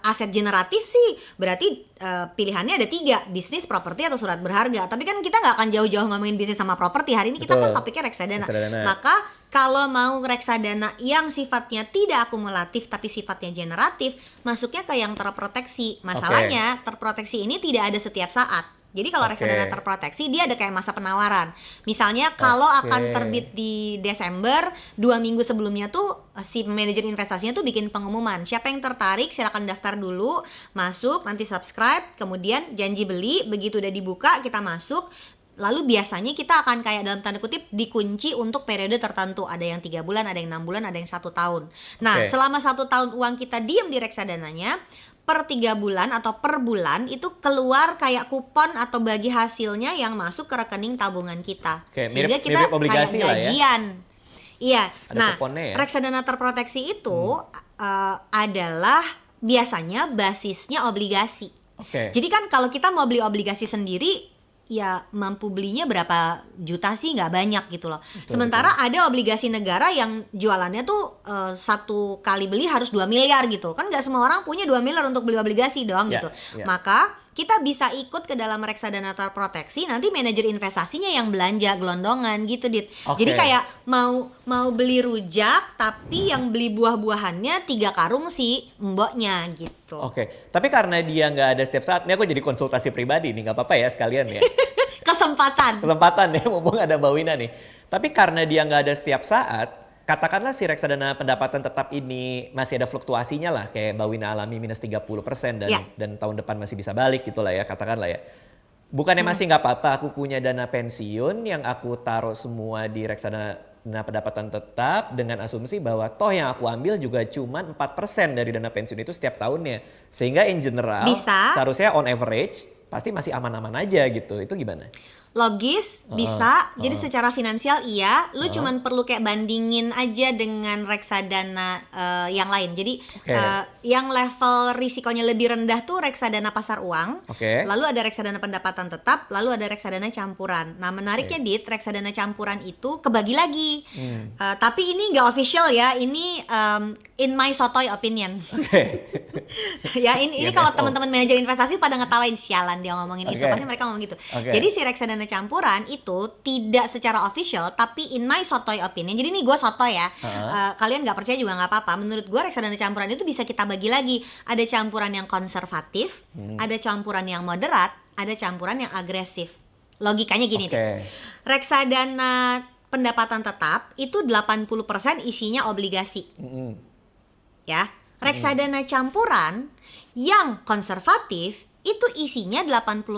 aset generatif sih, berarti pilihannya ada 3, bisnis, properti, atau surat berharga. Tapi kan kita nggak akan jauh-jauh ngomongin bisnis sama properti. Hari ini kita Betul. kan topiknya reksadana. Reksadana. Maka kalau mau reksadana yang sifatnya tidak akumulatif tapi sifatnya generatif, masuknya ke yang terproteksi. Masalahnya terproteksi ini tidak ada setiap saat. Jadi kalau reksadana terproteksi dia ada kayak masa penawaran. Misalnya kalau akan terbit di Desember, 2 minggu sebelumnya tuh si manajer investasinya tuh bikin pengumuman. Siapa yang tertarik silakan daftar dulu, masuk, nanti subscribe, kemudian janji beli, begitu udah dibuka kita masuk. Lalu biasanya kita akan kayak dalam tanda kutip dikunci untuk periode tertentu. Ada yang 3 bulan, ada yang 6 bulan, ada yang 1 tahun. Nah, selama 1 tahun uang kita diem di reksadananya, per 3 bulan atau per bulan itu keluar kayak kupon atau bagi hasilnya yang masuk ke rekening tabungan kita. Oke, Sehingga mirip kita obligasi kayak lah ya. gajian. Iya. Ada Nah, kuponnya ya? reksadana terproteksi itu adalah biasanya basisnya obligasi. Oke. Jadi kan kalau kita mau beli obligasi sendiri, ya mampu belinya berapa juta sih, nggak banyak gitu loh. Sementara ada obligasi negara yang jualannya tuh 1 kali beli harus 2 miliar gitu. Kan nggak semua orang punya 2 miliar untuk beli obligasi dong Ya, gitu. ya. Maka kita bisa ikut ke dalam reksadana terproteksi, nanti manajer investasinya yang belanja gelondongan gitu, Dit. Oke. Jadi kayak mau beli rujak tapi yang beli buah-buahannya 3 karung si mboknya gitu. Oke, tapi karena dia nggak ada setiap saat, ini aku jadi konsultasi pribadi nih, nggak apa-apa ya sekalian ya. Kesempatan. Ya, mumpung ada Mbak Wina nih. Tapi karena dia nggak ada setiap saat, katakanlah si reksadana pendapatan tetap ini masih ada fluktuasinya lah, kayak Mbak Wina alami minus 30% dan tahun depan masih bisa balik gitu lah ya, katakanlah ya. Bukannya masih nggak apa-apa, aku punya dana pensiun yang aku taruh semua di reksadana pendapatan tetap dengan asumsi bahwa toh yang aku ambil juga cuma 4% dari dana pensiun itu setiap tahunnya. Sehingga in general seharusnya on average pasti masih aman-aman aja gitu. Itu gimana? Logis, bisa. Jadi secara finansial iya, lu cuman perlu kayak bandingin aja dengan reksadana yang lain. Jadi yang level risikonya lebih rendah tuh reksadana pasar uang. Lalu ada reksadana pendapatan tetap, lalu ada reksadana campuran. Nah, menariknya Dit, reksadana campuran itu kebagi lagi. Tapi ini nggak official ya, ini in my sotoy opinion. Ya, ini kalau teman-teman manajer investasi pada ngetawain, sialan dia ngomongin itu, pasti mereka ngomong gitu. Jadi si reksadana campuran itu tidak secara official, tapi in my sotoy opinion, jadi ini gue sotoy ya, kalian nggak percaya juga nggak apa-apa. Menurut gue reksadana campuran itu bisa kita bagi lagi, ada campuran yang konservatif, ada campuran yang moderat, ada campuran yang agresif. Logikanya gini deh, reksadana pendapatan tetap itu 80% isinya obligasi, ya. Reksadana campuran yang konservatif itu isinya 80%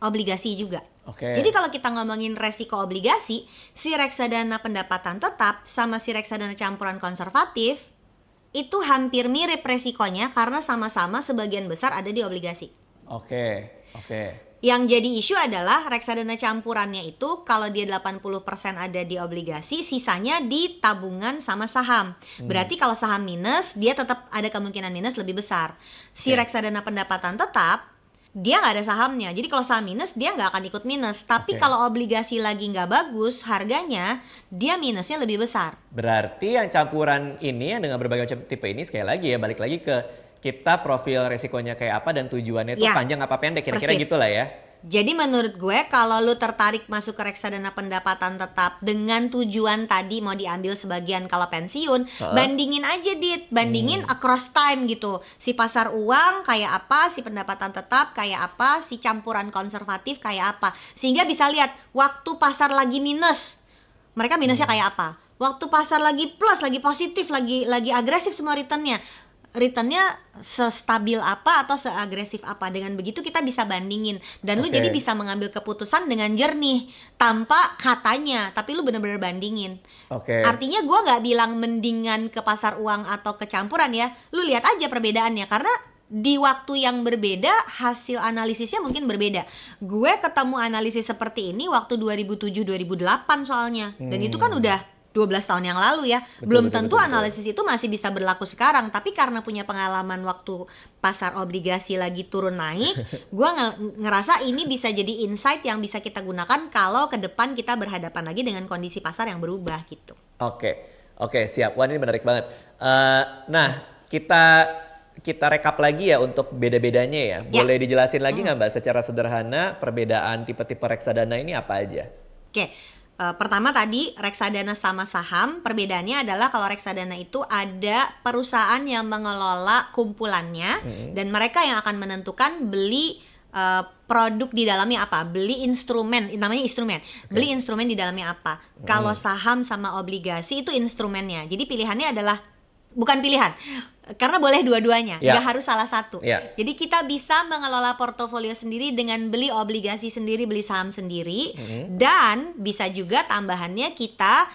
obligasi juga. Jadi kalau kita ngomongin resiko obligasi, si reksadana pendapatan tetap sama si reksadana campuran konservatif itu hampir mirip resikonya karena sama-sama sebagian besar ada di obligasi. Yang jadi isu adalah reksadana campurannya itu kalau dia 80% ada di obligasi, sisanya di tabungan sama saham. Berarti kalau saham minus, dia tetap ada kemungkinan minus lebih besar. Si Oke. reksadana pendapatan tetap, dia nggak ada sahamnya. Jadi kalau saham minus, dia nggak akan ikut minus. Tapi Oke. kalau obligasi lagi nggak bagus, harganya, dia minusnya lebih besar. Berarti yang campuran ini yang dengan berbagai macam tipe ini sekali lagi ya balik lagi ke kita profil resikonya kayak apa dan tujuannya itu Ya, panjang apa pendek kira-kira persis. gitulah ya. Jadi menurut gue kalau lu tertarik masuk ke reksadana pendapatan tetap dengan tujuan tadi mau diambil sebagian kalau pensiun, bandingin aja bandingin across time gitu. Si pasar uang kayak apa, si pendapatan tetap kayak apa, si campuran konservatif kayak apa. Sehingga bisa lihat waktu pasar lagi minus, mereka minusnya kayak apa. Waktu pasar lagi plus, lagi positif, lagi agresif semua returnnya sestabil apa atau seagresif apa. Dengan begitu kita bisa bandingin dan lu Oke. jadi bisa mengambil keputusan dengan jernih tanpa katanya, tapi lu bener-bener bandingin. Oke. Artinya gue nggak bilang mendingan ke pasar uang atau ke campuran ya, lu lihat aja perbedaannya karena di waktu yang berbeda hasil analisisnya mungkin berbeda. Gue ketemu analisis seperti ini waktu 2007-2008 soalnya, dan itu kan udah 12 tahun yang lalu ya. Belum tentu betul. analisis itu masih bisa berlaku sekarang, tapi karena punya pengalaman waktu pasar obligasi lagi turun naik, gue ngerasa ini bisa jadi insight yang bisa kita gunakan kalau ke depan kita berhadapan lagi dengan kondisi pasar yang berubah gitu. Oke, siap. Wah, ini menarik banget. Nah, kita rekap lagi ya untuk beda-bedanya ya. Ya. Boleh dijelasin lagi nggak Mbak secara sederhana perbedaan tipe-tipe reksadana ini apa aja? Oke, pertama tadi reksadana sama saham, perbedaannya adalah kalau reksadana itu ada perusahaan yang mengelola kumpulannya dan mereka yang akan menentukan beli produk di dalamnya apa, beli instrumen, namanya instrumen, beli instrumen di dalamnya apa. Kalau saham sama obligasi itu instrumennya, jadi pilihannya adalah bukan pilihan, karena boleh dua-duanya, Ya. nggak harus salah satu. Ya. Jadi kita bisa mengelola portofolio sendiri dengan beli obligasi sendiri, beli saham sendiri, dan bisa juga tambahannya kita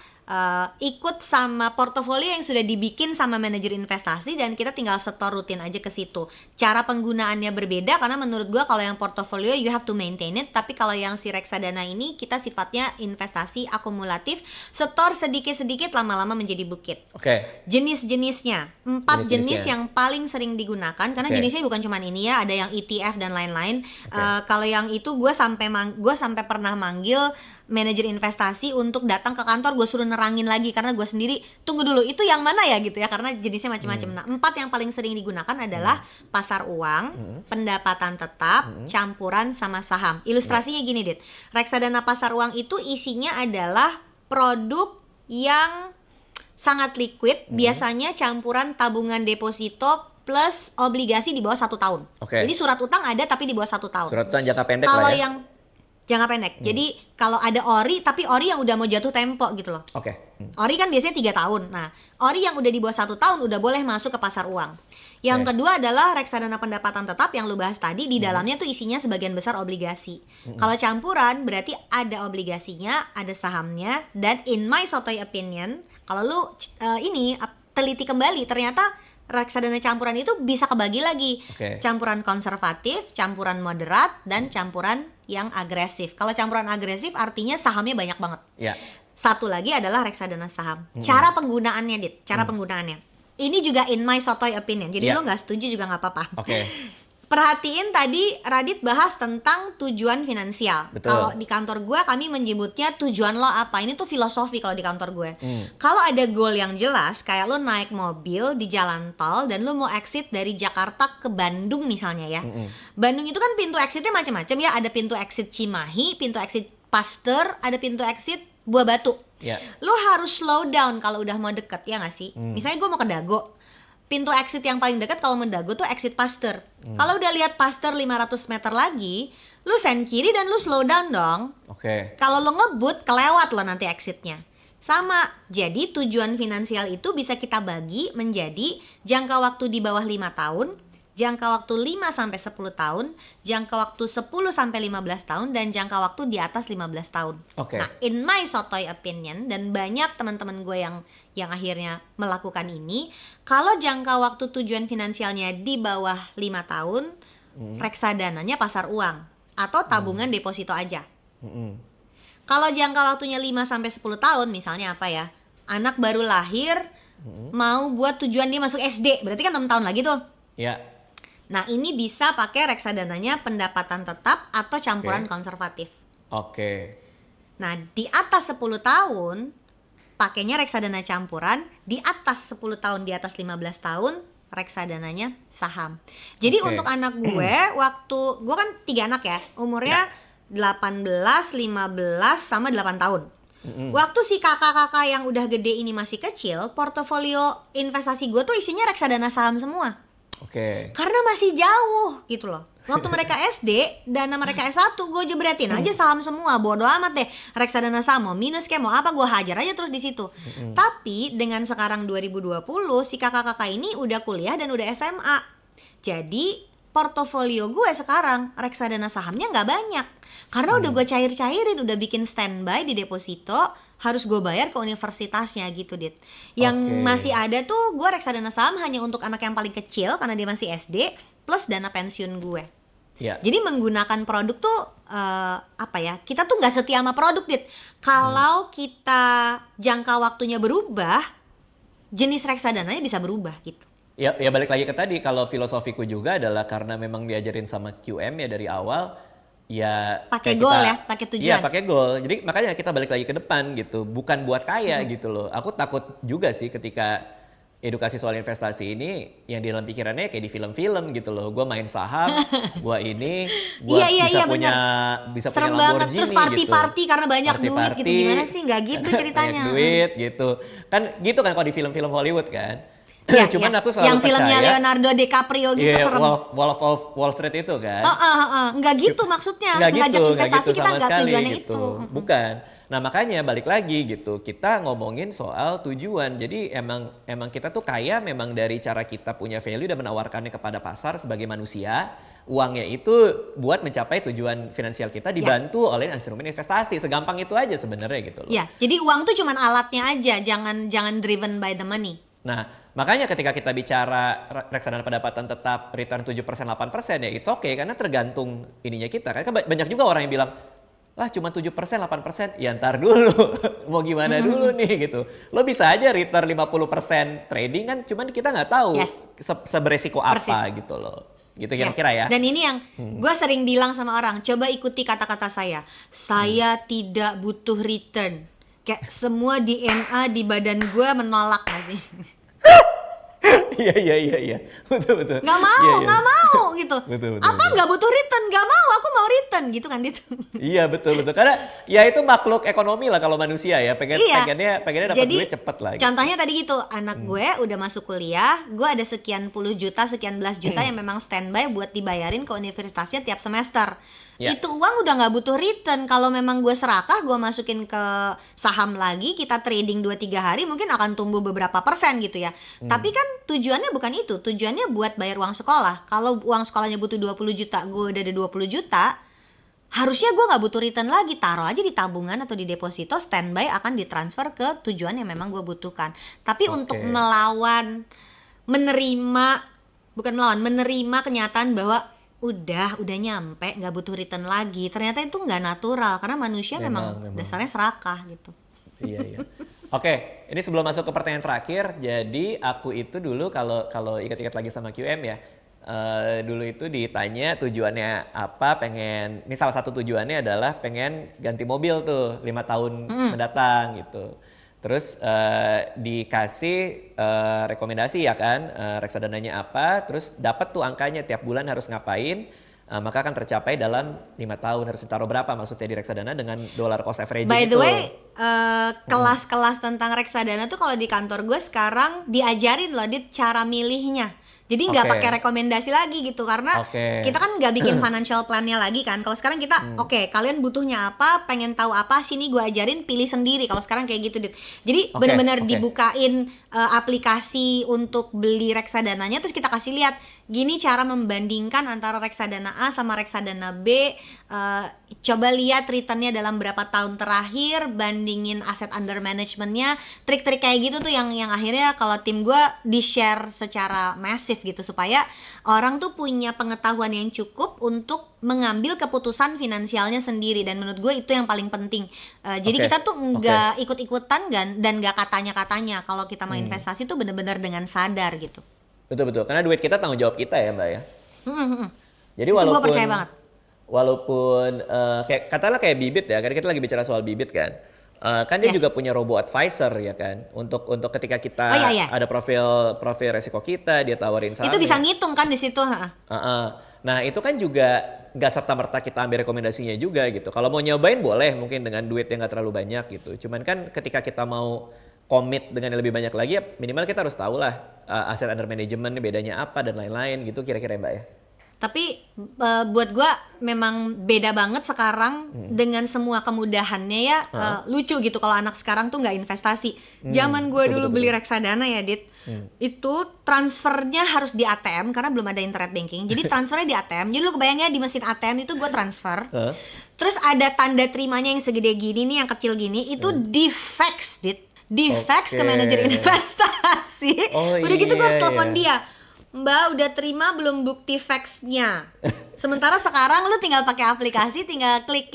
ikut sama portofolio yang sudah dibikin sama manajer investasi dan kita tinggal setor rutin aja ke situ. Cara penggunaannya berbeda karena menurut gua kalau yang portofolio you have to maintain it, tapi kalau yang si reksadana ini kita sifatnya investasi akumulatif, setor sedikit-sedikit lama-lama menjadi bukit. Oke. Jenis-jenisnya, 4 jenis Jenis-jenisnya. yang paling sering digunakan karena Oke. jenisnya bukan cuma ini ya, ada yang ETF dan lain-lain. Oke. Kalau yang itu gue sampai pernah manggil manajer investasi untuk datang ke kantor, gue suruh nerangin lagi karena gue sendiri tunggu dulu itu yang mana ya gitu ya, karena jenisnya macam-macam. Nah, 4 yang paling sering digunakan adalah pasar uang, pendapatan tetap, campuran sama saham. Ilustrasinya gini, Dit. Reksadana pasar uang itu isinya adalah produk yang sangat liquid, biasanya campuran tabungan deposito plus obligasi di bawah 1 tahun. Oke. Jadi surat utang ada tapi di bawah 1 tahun. Surat utang jangka pendek Kalau lah ya. yang jangka pendek, jadi kalau ada ori tapi ori yang udah mau jatuh tempo gitu loh. Oke. Ori kan biasanya 3 tahun. Nah, ori yang udah di bawah 1 tahun udah boleh masuk ke pasar uang. Yang Oke. kedua adalah reksadana pendapatan tetap yang lu bahas tadi, di dalamnya tuh isinya sebagian besar obligasi. Kalau campuran berarti ada obligasinya, ada sahamnya, dan in my sotoy opinion, kalau lu teliti kembali ternyata reksadana campuran itu bisa kebagi lagi. Oke. Campuran konservatif, campuran moderat, dan campuran yang agresif. Kalau campuran agresif artinya sahamnya banyak banget. Ya. Satu lagi adalah reksadana saham. Cara penggunaannya, Dit. Cara penggunaannya. Ini juga in my sotoy opinion. Jadi Ya. lo nggak setuju juga nggak apa-apa. Oke. Perhatiin tadi Radit bahas tentang tujuan finansial. Betul. Kalau di kantor gue kami menyebutnya tujuan lo apa. Ini tuh filosofi kalau di kantor gue. Kalau ada goal yang jelas, kayak lo naik mobil di jalan tol dan lo mau exit dari Jakarta ke Bandung misalnya ya. Bandung itu kan pintu exitnya macam-macam ya. Ada pintu exit Cimahi, pintu exit Pasteur, ada pintu exit Buah Batu. Ya. Lo harus slow down kalau udah mau deket, ya nggak sih? Misalnya gue mau ke Dago, pintu exit yang paling dekat kalau mau Dago tuh exit Pasteur. Kalau udah lihat Pasteur 500 meter lagi, lu sen kiri dan lu slow down dong. Oke. Kalau lo ngebut, kelewat lo nanti exitnya. Sama, jadi tujuan finansial itu bisa kita bagi menjadi jangka waktu di bawah 5 tahun, jangka waktu 5 sampai 10 tahun, jangka waktu 10 sampai 15 tahun, dan jangka waktu di atas 15 tahun. Oke. Nah, in my sotoy opinion, dan banyak teman-teman gue yang akhirnya melakukan ini, kalau jangka waktu tujuan finansialnya di bawah 5 tahun, reksadananya pasar uang. atau tabungan deposito aja. Mm-mm. Kalau jangka waktunya 5 sampai 10 tahun, misalnya apa ya? Anak baru lahir mau buat tujuan dia masuk SD, berarti kan 6 tahun lagi tuh. Ya. Nah, ini bisa pakai reksadananya pendapatan tetap atau campuran konservatif. Oke. Nah, di atas 10 tahun pakainya reksadana campuran, di atas 10 tahun, di atas 15 tahun reksadananya saham. Jadi untuk anak gue, waktu gue kan 3 anak ya, umurnya 18, 15 sama 8 tahun. Waktu si kakak-kakak yang udah gede ini masih kecil, portofolio investasi gue tuh isinya reksadana saham semua. Oke. Karena masih jauh gitu loh. Waktu mereka SD, dana mereka S1 gue jebretin aja saham semua. Bodo amat deh, reksadana saham mau minus kayak mau apa, gue hajar aja terus di situ. Tapi dengan sekarang 2020, si kakak-kakak ini udah kuliah dan udah SMA. Jadi portofolio gue sekarang reksadana sahamnya nggak banyak. Karena udah gue cair-cairin, udah bikin standby di deposito, harus gue bayar ke universitasnya gitu, Dit. Yang masih ada tuh gue reksadana saham hanya untuk anak yang paling kecil karena dia masih SD, plus dana pensiun gue. Ya. Jadi menggunakan produk tuh apa ya? Kita tuh nggak setia sama produk, Dit. Kalau kita jangka waktunya berubah, jenis reksadananya bisa berubah gitu. Ya balik lagi ke tadi, kalau filosofiku juga adalah karena memang diajarin sama QM ya dari awal, ya pakai kayak goal kita, ya, pakai tujuan. Iya, pakai goal. Jadi makanya kita balik lagi ke depan gitu, bukan buat kaya gitu loh. Aku takut juga sih ketika edukasi soal investasi ini yang di dalam pikirannya kayak di film-film gitu loh. Gue main saham, gue ini, gue bisa punya Lamborghini Terus party-party gitu. karena banyak duit gitu. Gimana sih? Nggak gitu ceritanya. Banyak duit gitu. Kan gitu kan kalau di film-film Hollywood kan. Ya, Cuman ya. aku selalu yang filmnya percaya, Leonardo DiCaprio gitu serem. Wolf of Wall Street itu kan. Nggak gitu maksudnya. Nggak Ngajak gitu investasi kita sama nggak sekali tujuannya gitu. itu. Bukan. Nah makanya balik lagi gitu, kita ngomongin soal tujuan. Jadi emang kita tuh kaya memang dari cara kita punya value dan menawarkannya kepada pasar sebagai manusia. Uangnya itu buat mencapai tujuan finansial kita dibantu oleh instrumen investasi. Segampang itu aja sebenarnya gitu loh. Ya, jadi uang tuh cuman alatnya aja, jangan driven by the money. Nah, makanya ketika kita bicara reksadana pendapatan tetap return 7% 8% ya it's okay karena tergantung ininya kita. Kan banyak juga orang yang bilang, "Lah cuma 7% 8%." Ya ntar dulu. Mau gimana dulu nih gitu. Lo bisa aja return 50% trading kan cuman kita nggak tahu seberesiko apa gitu loh. Gitu kira-kira ya. Dan ini yang gue sering bilang sama orang, coba ikuti kata-kata saya. Saya tidak butuh return. Kayak semua DNA di badan gue menolak gak sih? Iya. Betul. Nggak mau gitu. Betul. Apa nggak butuh return? Nggak mau, aku mau return gitu kan gitu. Iya betul. Karena ya itu makhluk ekonomi lah kalau manusia ya. Pengennya dapat duit cepet lah. Contohnya tadi gitu, anak gue udah masuk kuliah, gue ada sekian puluh juta, sekian belas juta yang memang standby buat dibayarin ke universitasnya tiap semester. Ya. Itu uang udah nggak butuh return. Kalau memang gue serakah, gue masukin ke saham lagi, kita trading 2-3 hari mungkin akan tumbuh beberapa persen gitu ya. Tapi kan tujuannya bukan itu, tujuannya buat bayar uang sekolah. Kalau uang sekolahnya butuh 20 juta, gue udah ada 20 juta, harusnya gue nggak butuh return lagi, taruh aja di tabungan atau di deposito, standby akan ditransfer ke tujuan yang memang gue butuhkan. Tapi untuk menerima kenyataan bahwa udah nyampe nggak butuh return lagi, ternyata itu nggak natural karena manusia memang dasarnya serakah gitu. Iya. Oke, ini sebelum masuk ke pertanyaan terakhir, jadi aku itu dulu kalau ingat-ingat lagi sama QM ya, dulu itu ditanya tujuannya apa, ini salah satu tujuannya adalah pengen ganti mobil tuh 5 tahun mendatang gitu. Terus dikasih rekomendasi ya kan, reksadananya apa, terus dapat tuh angkanya tiap bulan harus ngapain, maka akan tercapai dalam 5 tahun. Harus ditaruh berapa maksudnya di reksadana dengan dollar cost averaging itu. By the way, kelas-kelas tentang reksadana tuh kalau di kantor gue sekarang diajarin loh Dit cara milihnya. Jadi nggak pakai rekomendasi lagi gitu karena kita kan nggak bikin financial plan-nya lagi kan. Kalau sekarang kita kalian butuhnya apa, pengen tahu apa, sini gue ajarin, pilih sendiri. Kalau sekarang kayak gitu Dit. Jadi benar-benar dibukain aplikasi untuk beli reksadananya, terus kita kasih lihat gini cara membandingkan antara reksadana A sama reksadana B, coba lihat returnnya dalam berapa tahun terakhir, bandingin aset under managementnya, trik-trik kayak gitu tuh yang akhirnya kalau tim gue di-share secara masif gitu, supaya orang tuh punya pengetahuan yang cukup untuk mengambil keputusan finansialnya sendiri, dan menurut gue itu yang paling penting. Jadi kita tuh nggak ikut-ikutan dan nggak katanya-katanya. Kalau kita mau investasi tuh bener-bener dengan sadar gitu. Betul, karena duit kita tanggung jawab kita ya Mbak ya. Jadi itu gue percaya banget. Walaupun katakanlah kayak Bibit ya, kan kita lagi bicara soal Bibit kan. Kan dia juga punya robo advisor ya kan, untuk ketika kita ada profil resiko kita, dia tawarin sahamnya. Itu bisa ngitung kan di situ. Nah itu kan juga nggak serta-merta kita ambil rekomendasinya juga gitu. Kalau mau nyobain boleh mungkin dengan duit yang nggak terlalu banyak gitu. Cuman kan ketika kita mau komit dengan yang lebih banyak lagi, ya minimal kita harus tahu lah aset under management bedanya apa dan lain-lain gitu kira-kira Mbak ya. Tapi buat gue memang beda banget sekarang dengan semua kemudahannya ya. Lucu gitu kalau anak sekarang tuh nggak investasi. Zaman gue dulu beli reksadana ya Dit, itu transfernya harus di ATM karena belum ada internet banking. Jadi transfernya di ATM. Jadi lu kebayangnya di mesin ATM itu gue transfer. Terus ada tanda terimanya yang segede gini nih, yang kecil gini, itu di fax Dit. Di fax ke manajer investasi. Udah gitu gue harus telepon dia, Mbak udah terima belum bukti faxnya. Sementara sekarang lu tinggal pakai aplikasi, tinggal klik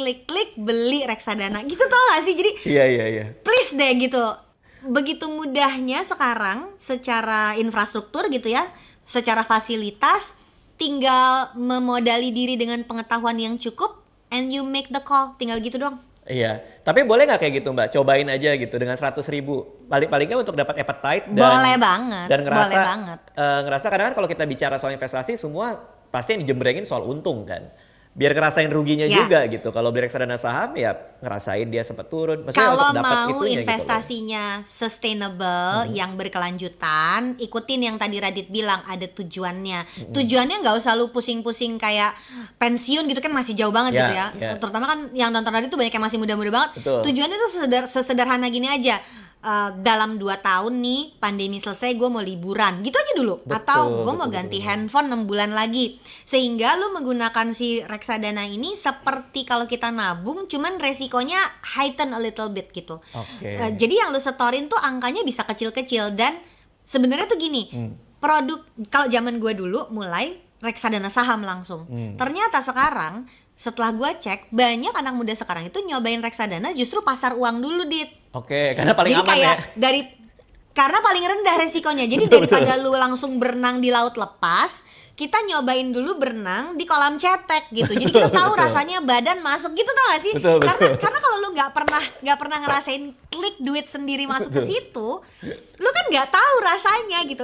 beli reksadana gitu, tau gak sih? Jadi iya. please deh gitu. Begitu mudahnya sekarang secara infrastruktur gitu ya, secara fasilitas, tinggal memodali diri dengan pengetahuan yang cukup and you make the call, tinggal gitu doang. Iya, tapi boleh nggak kayak gitu Mbak? Cobain aja gitu dengan 100.000. Paling-palingnya untuk dapat appetite dan boleh banget. Dan ngerasa, boleh banget. Ngerasa kadang kan kalau kita bicara soal investasi semua pasti yang dijembrengin soal untung kan. Biar ngerasain ruginya juga gitu. Kalau beli reksadana saham ya ngerasain dia sempat turun. Kalau mau investasinya gitu sustainable, yang berkelanjutan, ikutin yang tadi Radit bilang, ada tujuannya. Tujuannya nggak usah lu pusing-pusing kayak pensiun gitu kan, masih jauh banget gitu ya. Terutama kan yang nonton Radit tuh banyak yang masih muda-muda banget. Tujuannya tuh sesederhana gini aja. Dalam 2 tahun nih pandemi selesai gue mau liburan gitu aja dulu. Atau gue mau ganti handphone 6 bulan lagi. Sehingga lu menggunakan si reksadana ini seperti kalau kita nabung, cuman resikonya heighten a little bit gitu. Jadi yang lu setorin tuh angkanya bisa kecil-kecil. Dan sebenarnya tuh gini, produk kalau zaman gue dulu mulai reksadana saham langsung. Ternyata sekarang setelah gue cek, banyak anak muda sekarang itu nyobain reksadana justru pasar uang dulu, Dit. Karena paling aman ya. Karena paling rendah resikonya. Jadi daripada lu langsung berenang di laut lepas, kita nyobain dulu berenang di kolam cetek gitu. Jadi kita tahu rasanya badan masuk gitu, tau gak sih? Karena kalau lu nggak pernah ngerasain klik duit sendiri masuk ke situ, lu kan nggak tahu rasanya gitu.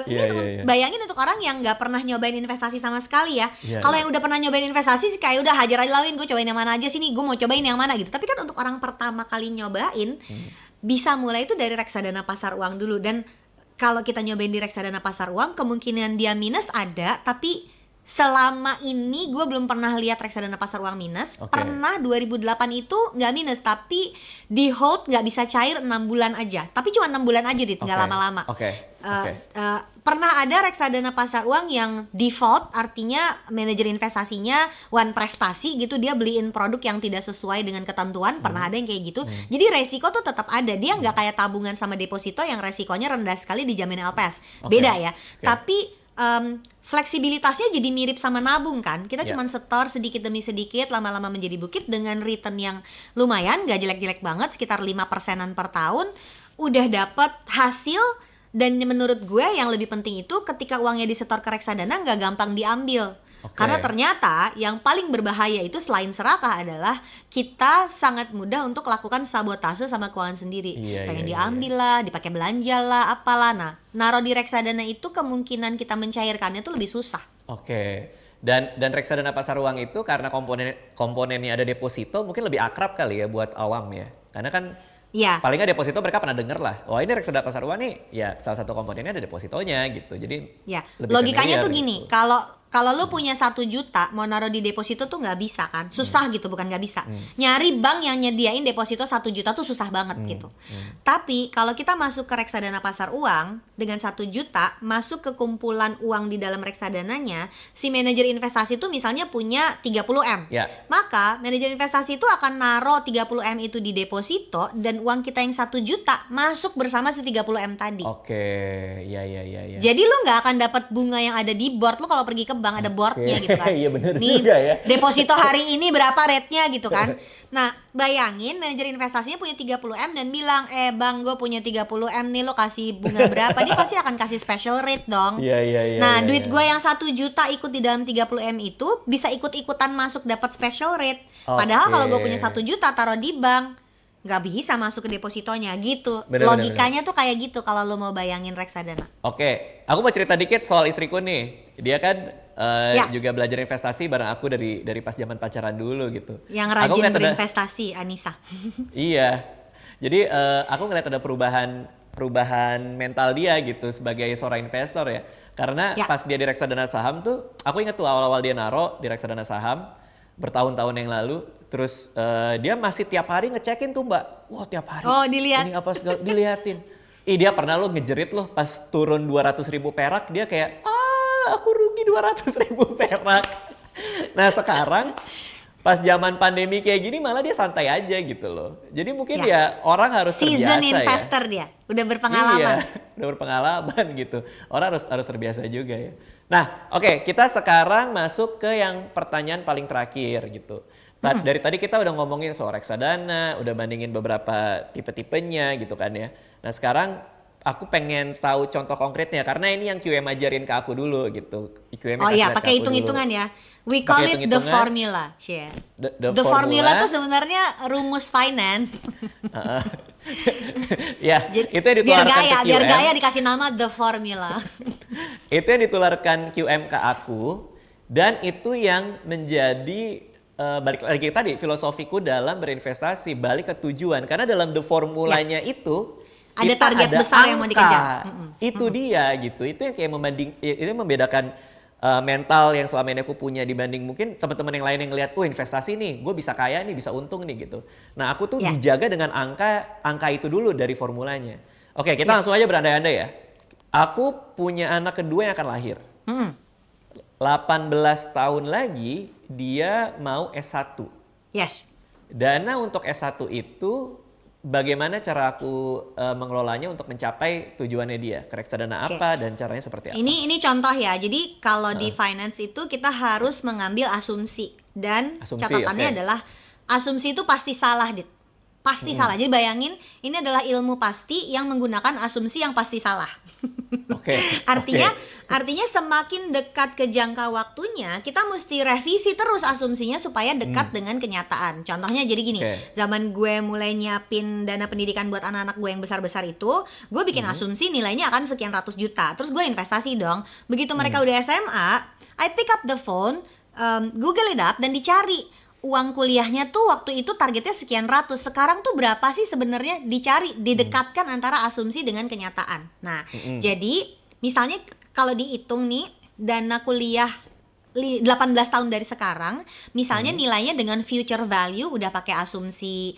Bayangin untuk orang yang nggak pernah nyobain investasi sama sekali ya. Kalau yang udah pernah nyobain investasi sih kayak udah hajar aja lawin, gue cobain yang mana aja sih nih, gue mau cobain yang mana gitu. Tapi kan untuk orang pertama kali nyobain, bisa mulai itu dari reksadana pasar uang dulu. Dan kalau kita nyobain di reksadana pasar uang, kemungkinan dia minus ada, tapi selama ini gue belum pernah lihat reksadana pasar uang minus. Pernah 2008 itu nggak minus, tapi di hold nggak bisa cair 6 bulan aja. Tapi cuma 6 bulan aja, Dit, nggak lama-lama. Pernah ada reksadana pasar uang yang default, artinya manajer investasinya one prestasi gitu, dia beliin produk yang tidak sesuai dengan ketentuan. Pernah ada yang kayak gitu. Jadi resiko tuh tetap ada. Dia nggak kayak tabungan sama deposito yang resikonya rendah sekali dijamin LPS. Beda ya. Tapi fleksibilitasnya jadi mirip sama nabung kan. Kita cuma setor sedikit demi sedikit, lama-lama menjadi bukit dengan return yang lumayan, gak jelek-jelek banget, sekitar 5%-an per tahun. Udah dapet hasil. Dan menurut gue yang lebih penting itu ketika uangnya disetor ke reksadana gak gampang diambil. Karena ternyata yang paling berbahaya itu selain serakah adalah kita sangat mudah untuk lakukan sabotase sama keuangan sendiri. Pengen diambil lah, dipakai belanja lah, apalah. Nah, naruh di reksadana itu kemungkinan kita mencairkannya itu lebih susah. Dan reksadana pasar uang itu karena komponennya ada deposito, mungkin lebih akrab kali ya buat awam ya. Karena kan paling nggak deposito mereka pernah denger lah. Wah, ini reksadana pasar uang nih, ya salah satu komponennya ada depositonya gitu. Jadi logikanya tuh gini, kalau kalau lu punya 1 juta mau naruh di deposito tuh nggak bisa kan, susah gitu, bukan nggak bisa. Nyari bank yang nyediain deposito 1 juta tuh susah banget gitu. Tapi kalau kita masuk ke reksadana pasar uang dengan 1 juta masuk ke kumpulan uang di dalam reksadananya, si manajer investasi tuh misalnya punya 30 M, Ya. maka manajer investasi itu akan naruh 30 M itu di deposito dan uang kita yang 1 juta masuk bersama si 30 M tadi. Oke, ya. Jadi lu nggak akan dapat bunga yang ada di board. Lu kalau pergi ke bank ada boardnya gitu kan. Iya bener Nih juga ya. deposito hari ini berapa rate-nya gitu kan. Nah bayangin manajer investasinya punya 30 M dan bilang, bang gue punya 30 M nih, lo kasih bunga berapa? Dia pasti akan kasih special rate dong. Iya. Nah duit gue yang 1 juta ikut di dalam 30 M itu bisa ikut-ikutan masuk dapat special rate. Padahal kalau gue punya 1 juta taruh di bank nggak bisa masuk ke depositonya gitu. Bener. Logikanya tuh kayak gitu kalau lo mau bayangin reksadana. Oke, aku mau cerita dikit soal istriku nih. Dia kan Ya. juga belajar investasi bareng aku dari pas zaman pacaran dulu gitu. Yang Aku rajin ngeliat berinvestasi, Anissa. Iya. Jadi aku ngeliat ada perubahan mental dia gitu sebagai seorang investor ya. Karena Ya. pas dia di reksadana saham tuh, aku inget tuh awal-awal dia naro di reksadana saham bertahun-tahun yang lalu. Terus dia masih tiap hari ngecekin tuh Mbak. Wah tiap hari. Oh, dilihat. Ini apa segala diliatin. Dia pernah lo ngejerit loh pas turun 200.000 perak, dia kayak aku rugi 200.000 perak. Nah sekarang pas zaman pandemi kayak gini malah dia santai aja gitu loh. Jadi mungkin ya orang harus Season terbiasa investor dia, udah berpengalaman. Iya, udah berpengalaman gitu. Orang harus terbiasa juga ya. Nah, oke, kita sekarang masuk ke yang pertanyaan paling terakhir gitu. Dari tadi kita udah ngomongin soal reksadana, udah bandingin beberapa tipe-tipenya gitu kan ya. Nah, sekarang aku pengen tahu contoh konkretnya karena ini yang QM ajarin ke aku dulu gitu. QM Oh iya, kasih lihat ke pakai aku hitung-hitungan dulu. ya. We call Pakai it the hitung-hitungan. formula, share. The formula formula tuh sebenarnya rumus finance. Ya, Jadi, itu yang biar ditularkan gaya, ke biar QM. gaya dikasih nama the formula. Itu yang ditularkan QM ke aku dan itu yang menjadi balik lagi tadi filosofiku dalam berinvestasi, balik ke tujuan karena dalam the formulanya itu Ada kita target ada besar yang mau angka. dikejar. Itu dia gitu. Itu yang kayak itu yang membedakan mental yang selama ini aku punya dibanding mungkin teman-teman yang lain yang ngelihat, investasi nih, gue bisa kaya nih, bisa untung nih gitu. Nah aku tuh Ya. dijaga dengan angka itu dulu dari formulanya. Oke, kita Yes. langsung aja berandai-andai ya. Aku punya anak kedua yang akan lahir. 18 tahun lagi dia mau S1. Yes. Dana untuk S1 itu bagaimana cara aku mengelolanya untuk mencapai tujuannya dia? Ke reksadana Oke. apa dan caranya seperti apa? Ini contoh ya. Jadi kalau di finance itu kita harus mengambil asumsi dan Asumsi, catatannya oke. adalah asumsi itu pasti salah, Dit. Pasti salah. Jadi bayangin ini adalah ilmu pasti yang menggunakan asumsi yang pasti salah. Oke. Artinya semakin dekat ke jangka waktunya, kita mesti revisi terus asumsinya supaya dekat dengan kenyataan. Contohnya jadi gini, Oke. zaman gue mulai nyiapin dana pendidikan buat anak-anak gue yang besar-besar itu, gue bikin asumsi nilainya akan sekian ratus juta. Terus gue investasi dong. Begitu mereka udah SMA, I pick up the phone, Google it up dan dicari uang kuliahnya tuh waktu itu targetnya sekian ratus. Sekarang tuh berapa sih sebenarnya, dicari, didekatkan antara asumsi dengan kenyataan. Nah, jadi misalnya kalau dihitung nih dana kuliah 18 tahun dari sekarang, misalnya nilainya dengan future value udah pakai asumsi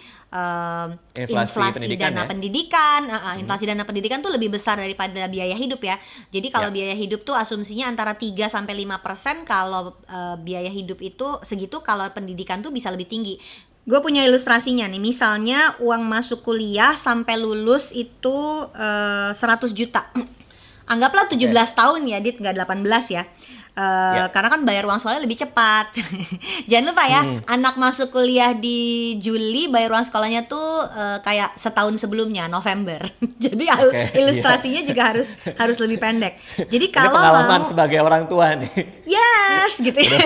inflasi pendidikan dana ya? pendidikan, inflasi dana pendidikan tuh lebih besar daripada biaya hidup ya. Jadi kalau Ya. biaya hidup tuh asumsinya antara 3 sampai 5%, kalau biaya hidup itu segitu, kalau pendidikan tuh bisa lebih tinggi. Gue punya ilustrasinya nih, misalnya uang masuk kuliah sampai lulus itu 100 juta. Anggaplah 17 tahun ya, Dit, nggak 18 ya. Karena kan bayar uang sekolahnya lebih cepat. Jangan lupa ya, anak masuk kuliah di Juli, bayar uang sekolahnya tuh kayak setahun sebelumnya, November. Jadi ilustrasinya juga harus lebih pendek. Jadi Ini kalau pengalaman mau sebagai orang tua nih. yes gitu ya.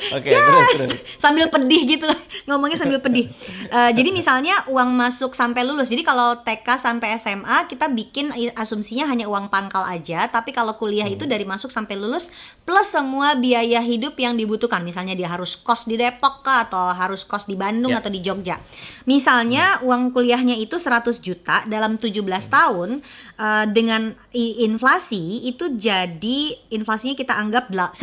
Oke, Yes, terus. sambil pedih gitu, ngomongnya sambil pedih. Jadi misalnya uang masuk sampai lulus. Jadi kalau TK sampai SMA kita bikin asumsinya hanya uang pangkal aja. Tapi kalau kuliah itu dari masuk sampai lulus plus semua biaya hidup yang dibutuhkan. Misalnya dia harus kos di Depok kah, atau harus kos di Bandung atau di Jogja. Misalnya uang kuliahnya itu 100 juta dalam 17 tahun, dengan inflasi itu jadi, inflasinya kita anggap 10%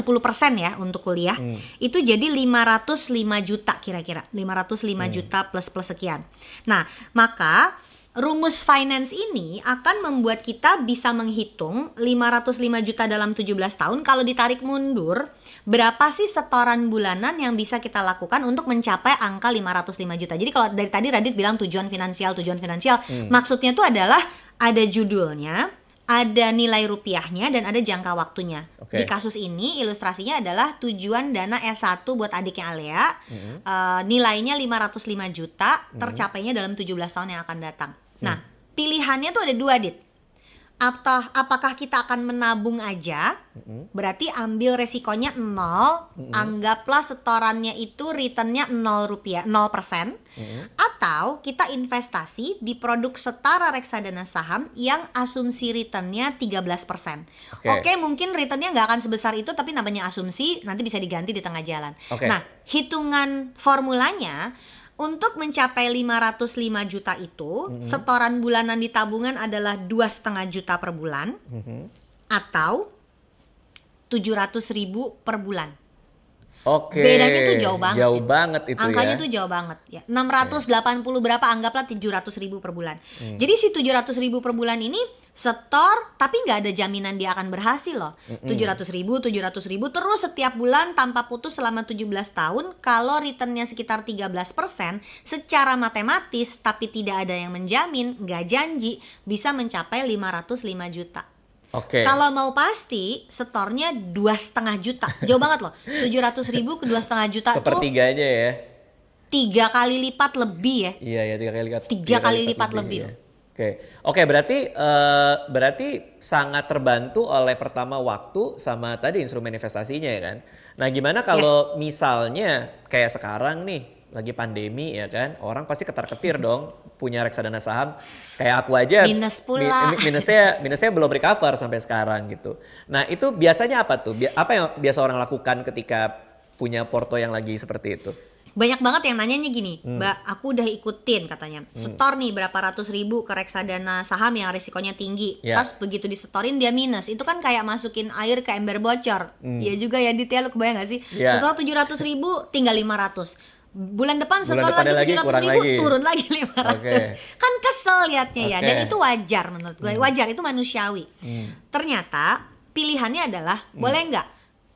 ya untuk kuliah. Itu jadi 505 juta kira-kira. 505 juta plus sekian. Nah, maka rumus finance ini akan membuat kita bisa menghitung 505 juta dalam 17 tahun. Kalau ditarik mundur, berapa sih setoran bulanan yang bisa kita lakukan untuk mencapai angka 505 juta. Jadi kalau dari tadi Radit bilang tujuan finansial, maksudnya itu adalah ada judulnya, ada nilai rupiahnya, dan ada jangka waktunya. Di kasus ini ilustrasinya adalah tujuan dana S1 buat adiknya Alea, nilainya 505 juta, tercapainya dalam 17 tahun yang akan datang. Nah, pilihannya tuh ada dua, Dit. Apakah kita akan menabung aja, berarti ambil resikonya 0, anggaplah setorannya itu returnnya 0%, atau kita investasi di produk setara reksadana saham yang asumsi returnnya 13%. Oke, mungkin returnnya nggak akan sebesar itu, tapi namanya asumsi, nanti bisa diganti di tengah jalan. Nah, hitungan formulanya, untuk mencapai 505 juta itu, setoran bulanan di tabungan adalah 2,5 juta per bulan, atau 700.000 per bulan. Bedanya tuh jauh banget. Jauh banget itu. Angkanya tuh jauh banget ya. 680 berapa, anggaplah 700.000 per bulan. Jadi si 700.000 per bulan ini setor, tapi nggak ada jaminan dia akan berhasil loh. 700.000 terus setiap bulan tanpa putus selama 17 tahun. Kalau returnnya sekitar 13%, secara matematis tapi tidak ada yang menjamin, nggak janji bisa mencapai 505 juta. Kalau mau pasti, setornya 2,5 juta. Jauh banget loh. 700.000 ke 2,5 juta tuh sepertiganya ya. 3 kali lipat lebih ya. Iya, 3 kali lipat. 3 kali lipat lebih loh. Oke, berarti sangat terbantu oleh pertama waktu sama tadi instrumen investasinya ya kan. Nah, gimana kalau misalnya kayak sekarang nih lagi pandemi ya kan, orang pasti ketar-ketir dong punya reksadana saham. Kayak aku aja minus pula. minusnya belum recover sampai sekarang gitu. Nah, itu biasanya apa tuh? Apa yang biasa orang lakukan ketika punya porto yang lagi seperti itu? Banyak banget yang nanyanya gini, Mbak, aku udah ikutin katanya, setor nih berapa ratus ribu ke reksadana saham yang risikonya tinggi, terus begitu disetorin dia minus. Itu kan kayak masukin air ke ember bocor. Iya juga ya, detail, lu kebayang gak sih? Setor 700.000 tinggal 500. Bulan depan setor lagi 700.000 turun lagi 500. Kan kesel liatnya ya, dan itu wajar menurut gue. Wajar, itu manusiawi. Ternyata pilihannya adalah boleh nggak,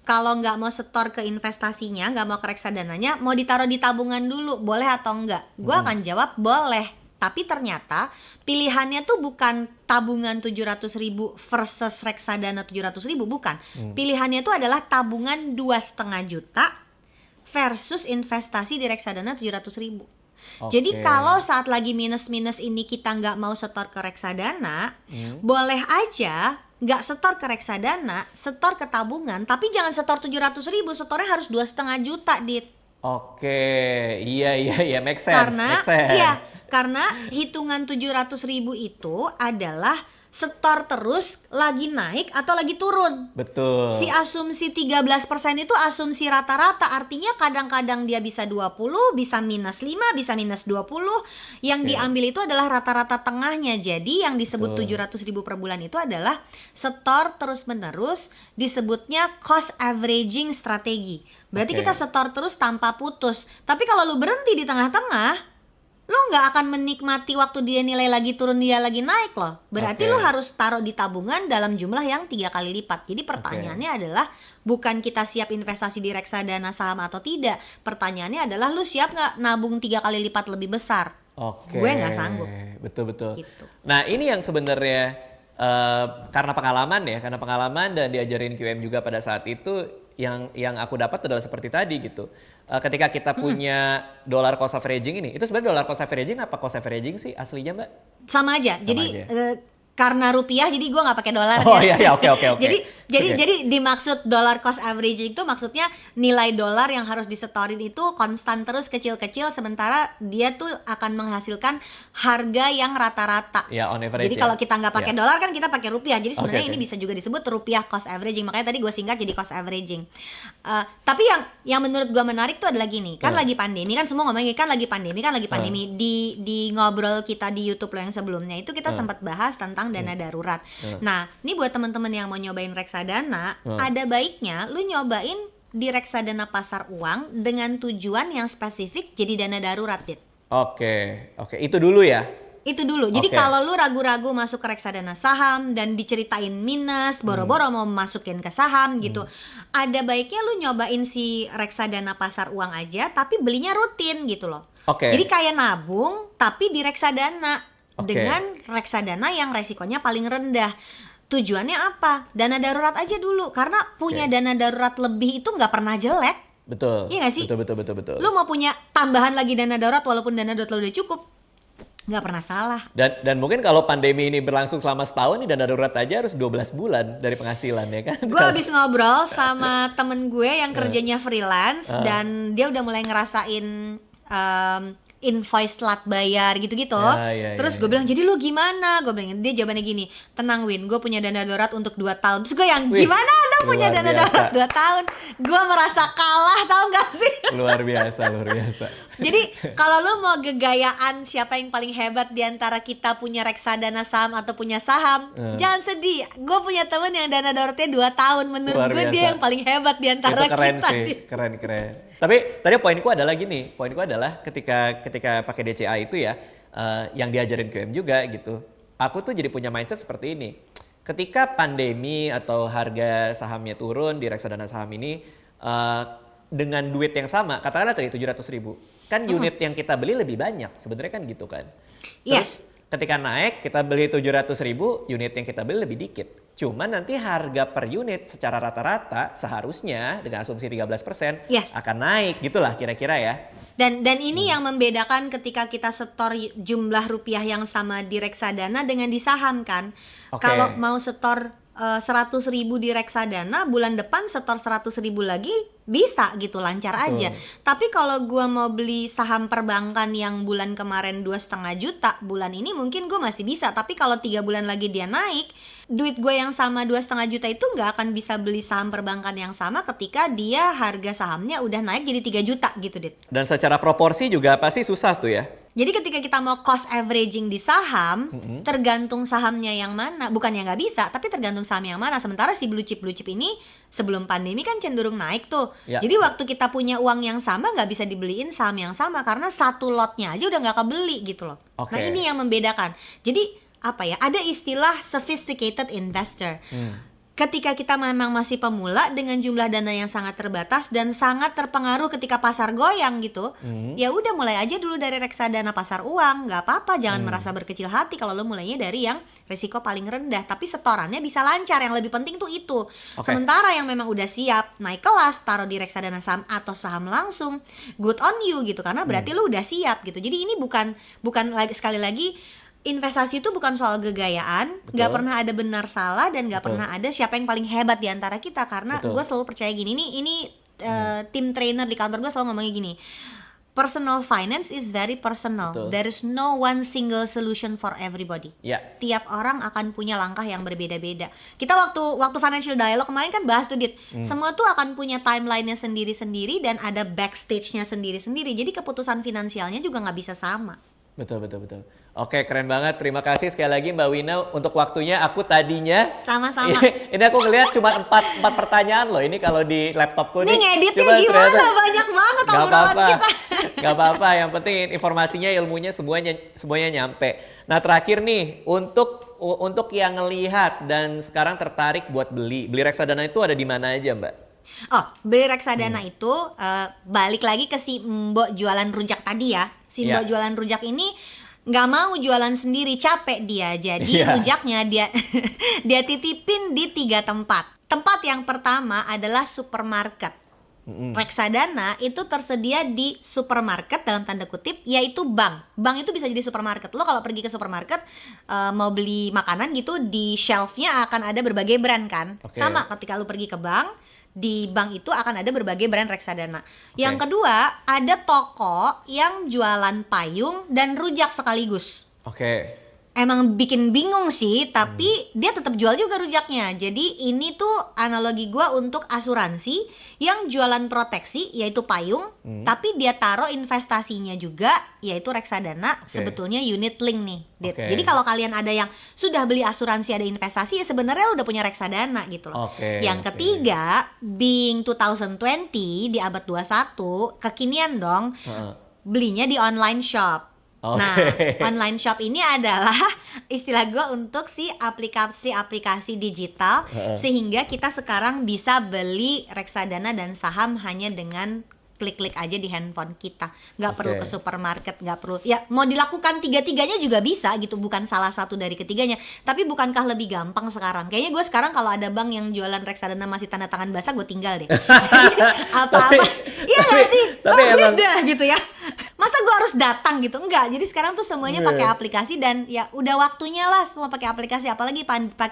kalau nggak mau setor ke investasinya, nggak mau ke reksadananya, mau ditaruh di tabungan dulu, boleh atau enggak? Gue akan jawab boleh. Tapi ternyata pilihannya tuh bukan tabungan 700.000 versus reksadana 700.000, bukan. Pilihannya tuh adalah tabungan 2,5 juta versus investasi di reksadana 700.000. Jadi kalau saat lagi minus-minus ini kita nggak mau setor ke reksadana, boleh aja nggak setor ke reksadana, setor ke tabungan, tapi jangan setor 700.000, setornya harus 2,5 juta, Dit. Iya, make sense. Karena hitungan 700.000 itu adalah setor terus lagi naik atau lagi turun. Betul. Si asumsi 13% itu asumsi rata-rata, artinya kadang-kadang dia bisa 20, bisa minus 5, bisa minus 20. Yang diambil itu adalah rata-rata tengahnya. Jadi yang disebut 700.000 per bulan itu adalah setor terus-menerus, disebutnya cost averaging strategi. Berarti kita setor terus tanpa putus. Tapi kalau lu berhenti di tengah-tengah, lo nggak akan menikmati waktu dia nilai lagi turun, dia lagi naik loh. Berarti lo harus taruh di tabungan dalam jumlah yang 3 kali lipat. Jadi pertanyaannya adalah bukan kita siap investasi di reksadana saham atau tidak. Pertanyaannya adalah lo siap nggak nabung 3 kali lipat lebih besar? Gue nggak sanggup. Betul. Gitu. Nah, ini yang sebenarnya karena pengalaman dan diajarin QM juga pada saat itu, yang aku dapat adalah seperti tadi gitu. Ketika kita punya dollar cost averaging ini, itu sebenarnya dollar cost averaging apa cost averaging sih aslinya, Mbak? Sama aja. Jadi karena rupiah jadi gue nggak pakai dolar Oh ya. iya, oke. Jadi dimaksud dollar cost averaging itu maksudnya nilai dolar yang harus disetorin itu konstan terus kecil-kecil, sementara dia tuh akan menghasilkan harga yang rata-rata. Ya, on average. Jadi kalau kita nggak pakai Ya. dolar kan kita pakai rupiah. Jadi sebenarnya Oke. ini bisa juga disebut rupiah cost averaging. Makanya tadi gue singkat jadi cost averaging. Tapi yang menurut gue menarik tuh adalah gini, kan lagi pandemi, kan semua ngomongin kan lagi pandemi. Di ngobrol kita di YouTube lo yang sebelumnya itu kita sempat bahas tentang dana darurat. Nah, ini buat teman-teman yang mau nyobain reksadana, ada baiknya lu nyobain di reksadana pasar uang dengan tujuan yang spesifik jadi dana darurat, Dit. Oke. Itu dulu ya. Itu dulu. Jadi Oke. kalau lu ragu-ragu masuk ke reksadana saham dan diceritain minus, boro-boro mau masukin ke saham gitu, ada baiknya lu nyobain si reksadana pasar uang aja, tapi belinya rutin gitu loh. Oke. Jadi kayak nabung, tapi di reksadana. Oke. Dengan reksadana yang resikonya paling rendah. Tujuannya apa? Dana darurat aja dulu. Karena punya Oke. dana darurat lebih itu nggak pernah jelek. Betul. Iya nggak sih? Betul. Lu mau punya tambahan lagi dana darurat walaupun dana darurat lu udah cukup, nggak pernah salah. Dan mungkin kalau pandemi ini berlangsung selama setahun nih, dana darurat aja harus 12 bulan dari penghasilan ya kan. Gue habis ngobrol sama temen gue yang kerjanya freelance dan dia udah mulai ngerasain invoice telat bayar gitu-gitu. Ya, Terus gue bilang, jadi lu gimana? Gue bilang, dia jawabannya gini, tenang Win, gue punya dana darurat untuk 2 tahun. Terus gue yang, Wih, gimana lu punya luar dana biasa. darurat 2 tahun? Gue merasa kalah, tau gak sih? Luar biasa. Jadi kalau lu mau gegayaan siapa yang paling hebat di antara kita punya reksadana saham atau punya saham, jangan sedih. Gue punya temen yang dana daruratnya 2 tahun. Menurut Luar gue biasa. dia yang paling hebat di antara Itu keren kita. sih, keren. Tapi tadi poinku adalah gini, ketika pakai DCA itu ya, yang diajarin QM juga gitu. Aku tuh jadi punya mindset seperti ini. Ketika pandemi atau harga sahamnya turun di reksadana saham ini, dengan duit yang sama, katakanlah tadi 700.000, kan unit yang kita beli lebih banyak, sebenarnya kan gitu kan. Iya. Terus ketika naik kita beli 700.000, unit yang kita beli lebih dikit. Cuman nanti harga per unit secara rata-rata seharusnya dengan asumsi 13% Yes. akan naik gitulah kira-kira ya. Dan ini yang membedakan ketika kita setor jumlah rupiah yang sama di reksadana dengan di saham kan. Oke. Kalau mau setor 100.000 di reksadana, bulan depan setor 100.000 lagi bisa gitu, lancar aja. Tapi kalau gua mau beli saham perbankan yang bulan kemarin 2,5 juta, bulan ini mungkin gue masih bisa. Tapi kalau 3 bulan lagi dia naik, duit gue yang sama 2,5 juta itu nggak akan bisa beli saham perbankan yang sama ketika dia harga sahamnya udah naik jadi 3 juta gitu, Dit. Dan secara proporsi juga pasti susah tuh ya. Jadi ketika kita mau cost averaging di saham, tergantung sahamnya yang mana. Bukannya nggak bisa, tapi tergantung saham yang mana. Sementara si blue chip ini sebelum pandemi kan cenderung naik tuh. Ya. Jadi waktu kita punya uang yang sama nggak bisa dibeliin saham yang sama karena satu lotnya aja udah nggak kebeli gitu loh. Oke. Nah ini yang membedakan. Jadi apa ya? Ada istilah sophisticated investor. Ketika kita memang masih pemula dengan jumlah dana yang sangat terbatas dan sangat terpengaruh ketika pasar goyang gitu, ya udah mulai aja dulu dari reksadana pasar uang, nggak apa-apa, jangan merasa berkecil hati kalau lo mulainya dari yang risiko paling rendah, tapi setorannya bisa lancar, yang lebih penting tuh itu. Oke. Sementara yang memang udah siap naik kelas, taruh di reksadana saham atau saham langsung, good on you gitu, karena berarti lo udah siap gitu. Jadi ini bukan lagi, sekali lagi, investasi itu bukan soal gegayaan, nggak Betul. pernah ada benar salah dan nggak Betul. pernah ada siapa yang paling hebat di antara kita, karena Betul. gue selalu percaya gini, ini tim trainer di kantor gue selalu ngomongnya gini, personal finance is very personal. Betul. There is no one single solution for everybody. Ya. Tiap orang akan punya langkah yang berbeda-beda. Kita waktu financial dialogue kemarin kan bahas tuh, Dit. Semua tuh akan punya timelinenya sendiri-sendiri dan ada backstage-nya sendiri-sendiri. Jadi keputusan finansialnya juga nggak bisa sama. Betul. Oke, keren banget. Terima kasih sekali lagi Mbak Wina untuk waktunya. Aku tadinya Sama-sama. ini aku ngelihat cuma 4 pertanyaan loh. Ini kalau di laptopku Ini nih. ngeditnya Cuma gimana? ternyata- Banyak banget Gak obrolan apa-apa. kita. Gak apa-apa. Yang penting informasinya, ilmunya semuanya nyampe. Nah, terakhir nih untuk yang ngelihat dan sekarang tertarik buat beli reksadana itu ada di mana aja, Mbak? Oh, beli reksadana itu balik lagi ke si Mbok jualan rujak tadi ya. Si Iya. Mbok jualan rujak ini nggak mau jualan sendiri, capek dia. Jadi Iya. rujaknya dia titipin di 3 tempat. Tempat yang pertama adalah supermarket. Reksadana itu tersedia di supermarket dalam tanda kutip, yaitu bank. Bank itu bisa jadi supermarket. Lo kalau pergi ke supermarket mau beli makanan gitu, di shelfnya akan ada berbagai brand kan. Oke. Sama ketika lo pergi ke bank, di bank itu akan ada berbagai brand reksadana. Yang Oke. kedua, ada toko yang jualan payung dan rujak sekaligus. Oke. Emang bikin bingung sih, tapi dia tetap jual juga rujaknya. Jadi ini tuh analogi gua untuk asuransi yang jualan proteksi, yaitu payung, tapi dia taruh investasinya juga, yaitu reksadana. Sebetulnya unit link nih, Dit. Oke. Jadi kalau kalian ada yang sudah beli asuransi ada investasi, ya sebenarnya udah punya reksadana gitu loh. Oke, Yang oke. ketiga, being 2020 di abad 21, kekinian dong, Heeh. belinya di online shop. Oke. Nah, online shop ini adalah istilah gue untuk si aplikasi-aplikasi digital, sehingga kita sekarang bisa beli reksadana dan saham hanya dengan klik-klik aja di handphone kita. Nggak perlu Oke. ke supermarket, nggak perlu. Ya, mau dilakukan tiga-tiganya juga bisa gitu, bukan salah satu dari ketiganya. Tapi bukankah lebih gampang sekarang? Kayaknya gue sekarang kalau ada bank yang jualan reksadana masih tanda tangan basah, gue tinggal deh. Jadi apa-apa, iya nggak sih? tapi Please emang- dah gitu ya. Masa gue harus datang gitu? Enggak. Jadi sekarang tuh semuanya pakai aplikasi, dan ya udah waktunya lah semua pakai aplikasi. Apalagi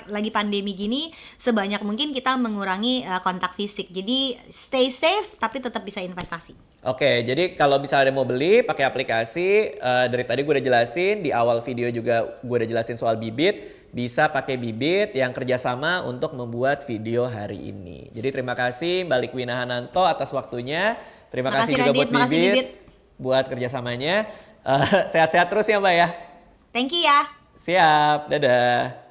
lagi pandemi gini, sebanyak mungkin kita mengurangi kontak fisik. Jadi stay safe tapi tetap bisa investasi. Oke, jadi kalau misalnya mau beli pakai aplikasi, dari tadi gue udah jelasin, di awal video juga gue udah jelasin soal Bibit, bisa pakai Bibit yang kerjasama untuk membuat video hari ini. Jadi terima kasih Mbak Likwina Hananto atas waktunya, terima kasih Makasih, juga Radit. buat Makasih, Bibit, Bibit. buat kerjasamanya. Sehat-sehat terus ya Mbak ya. Thank you ya. Siap, dadah.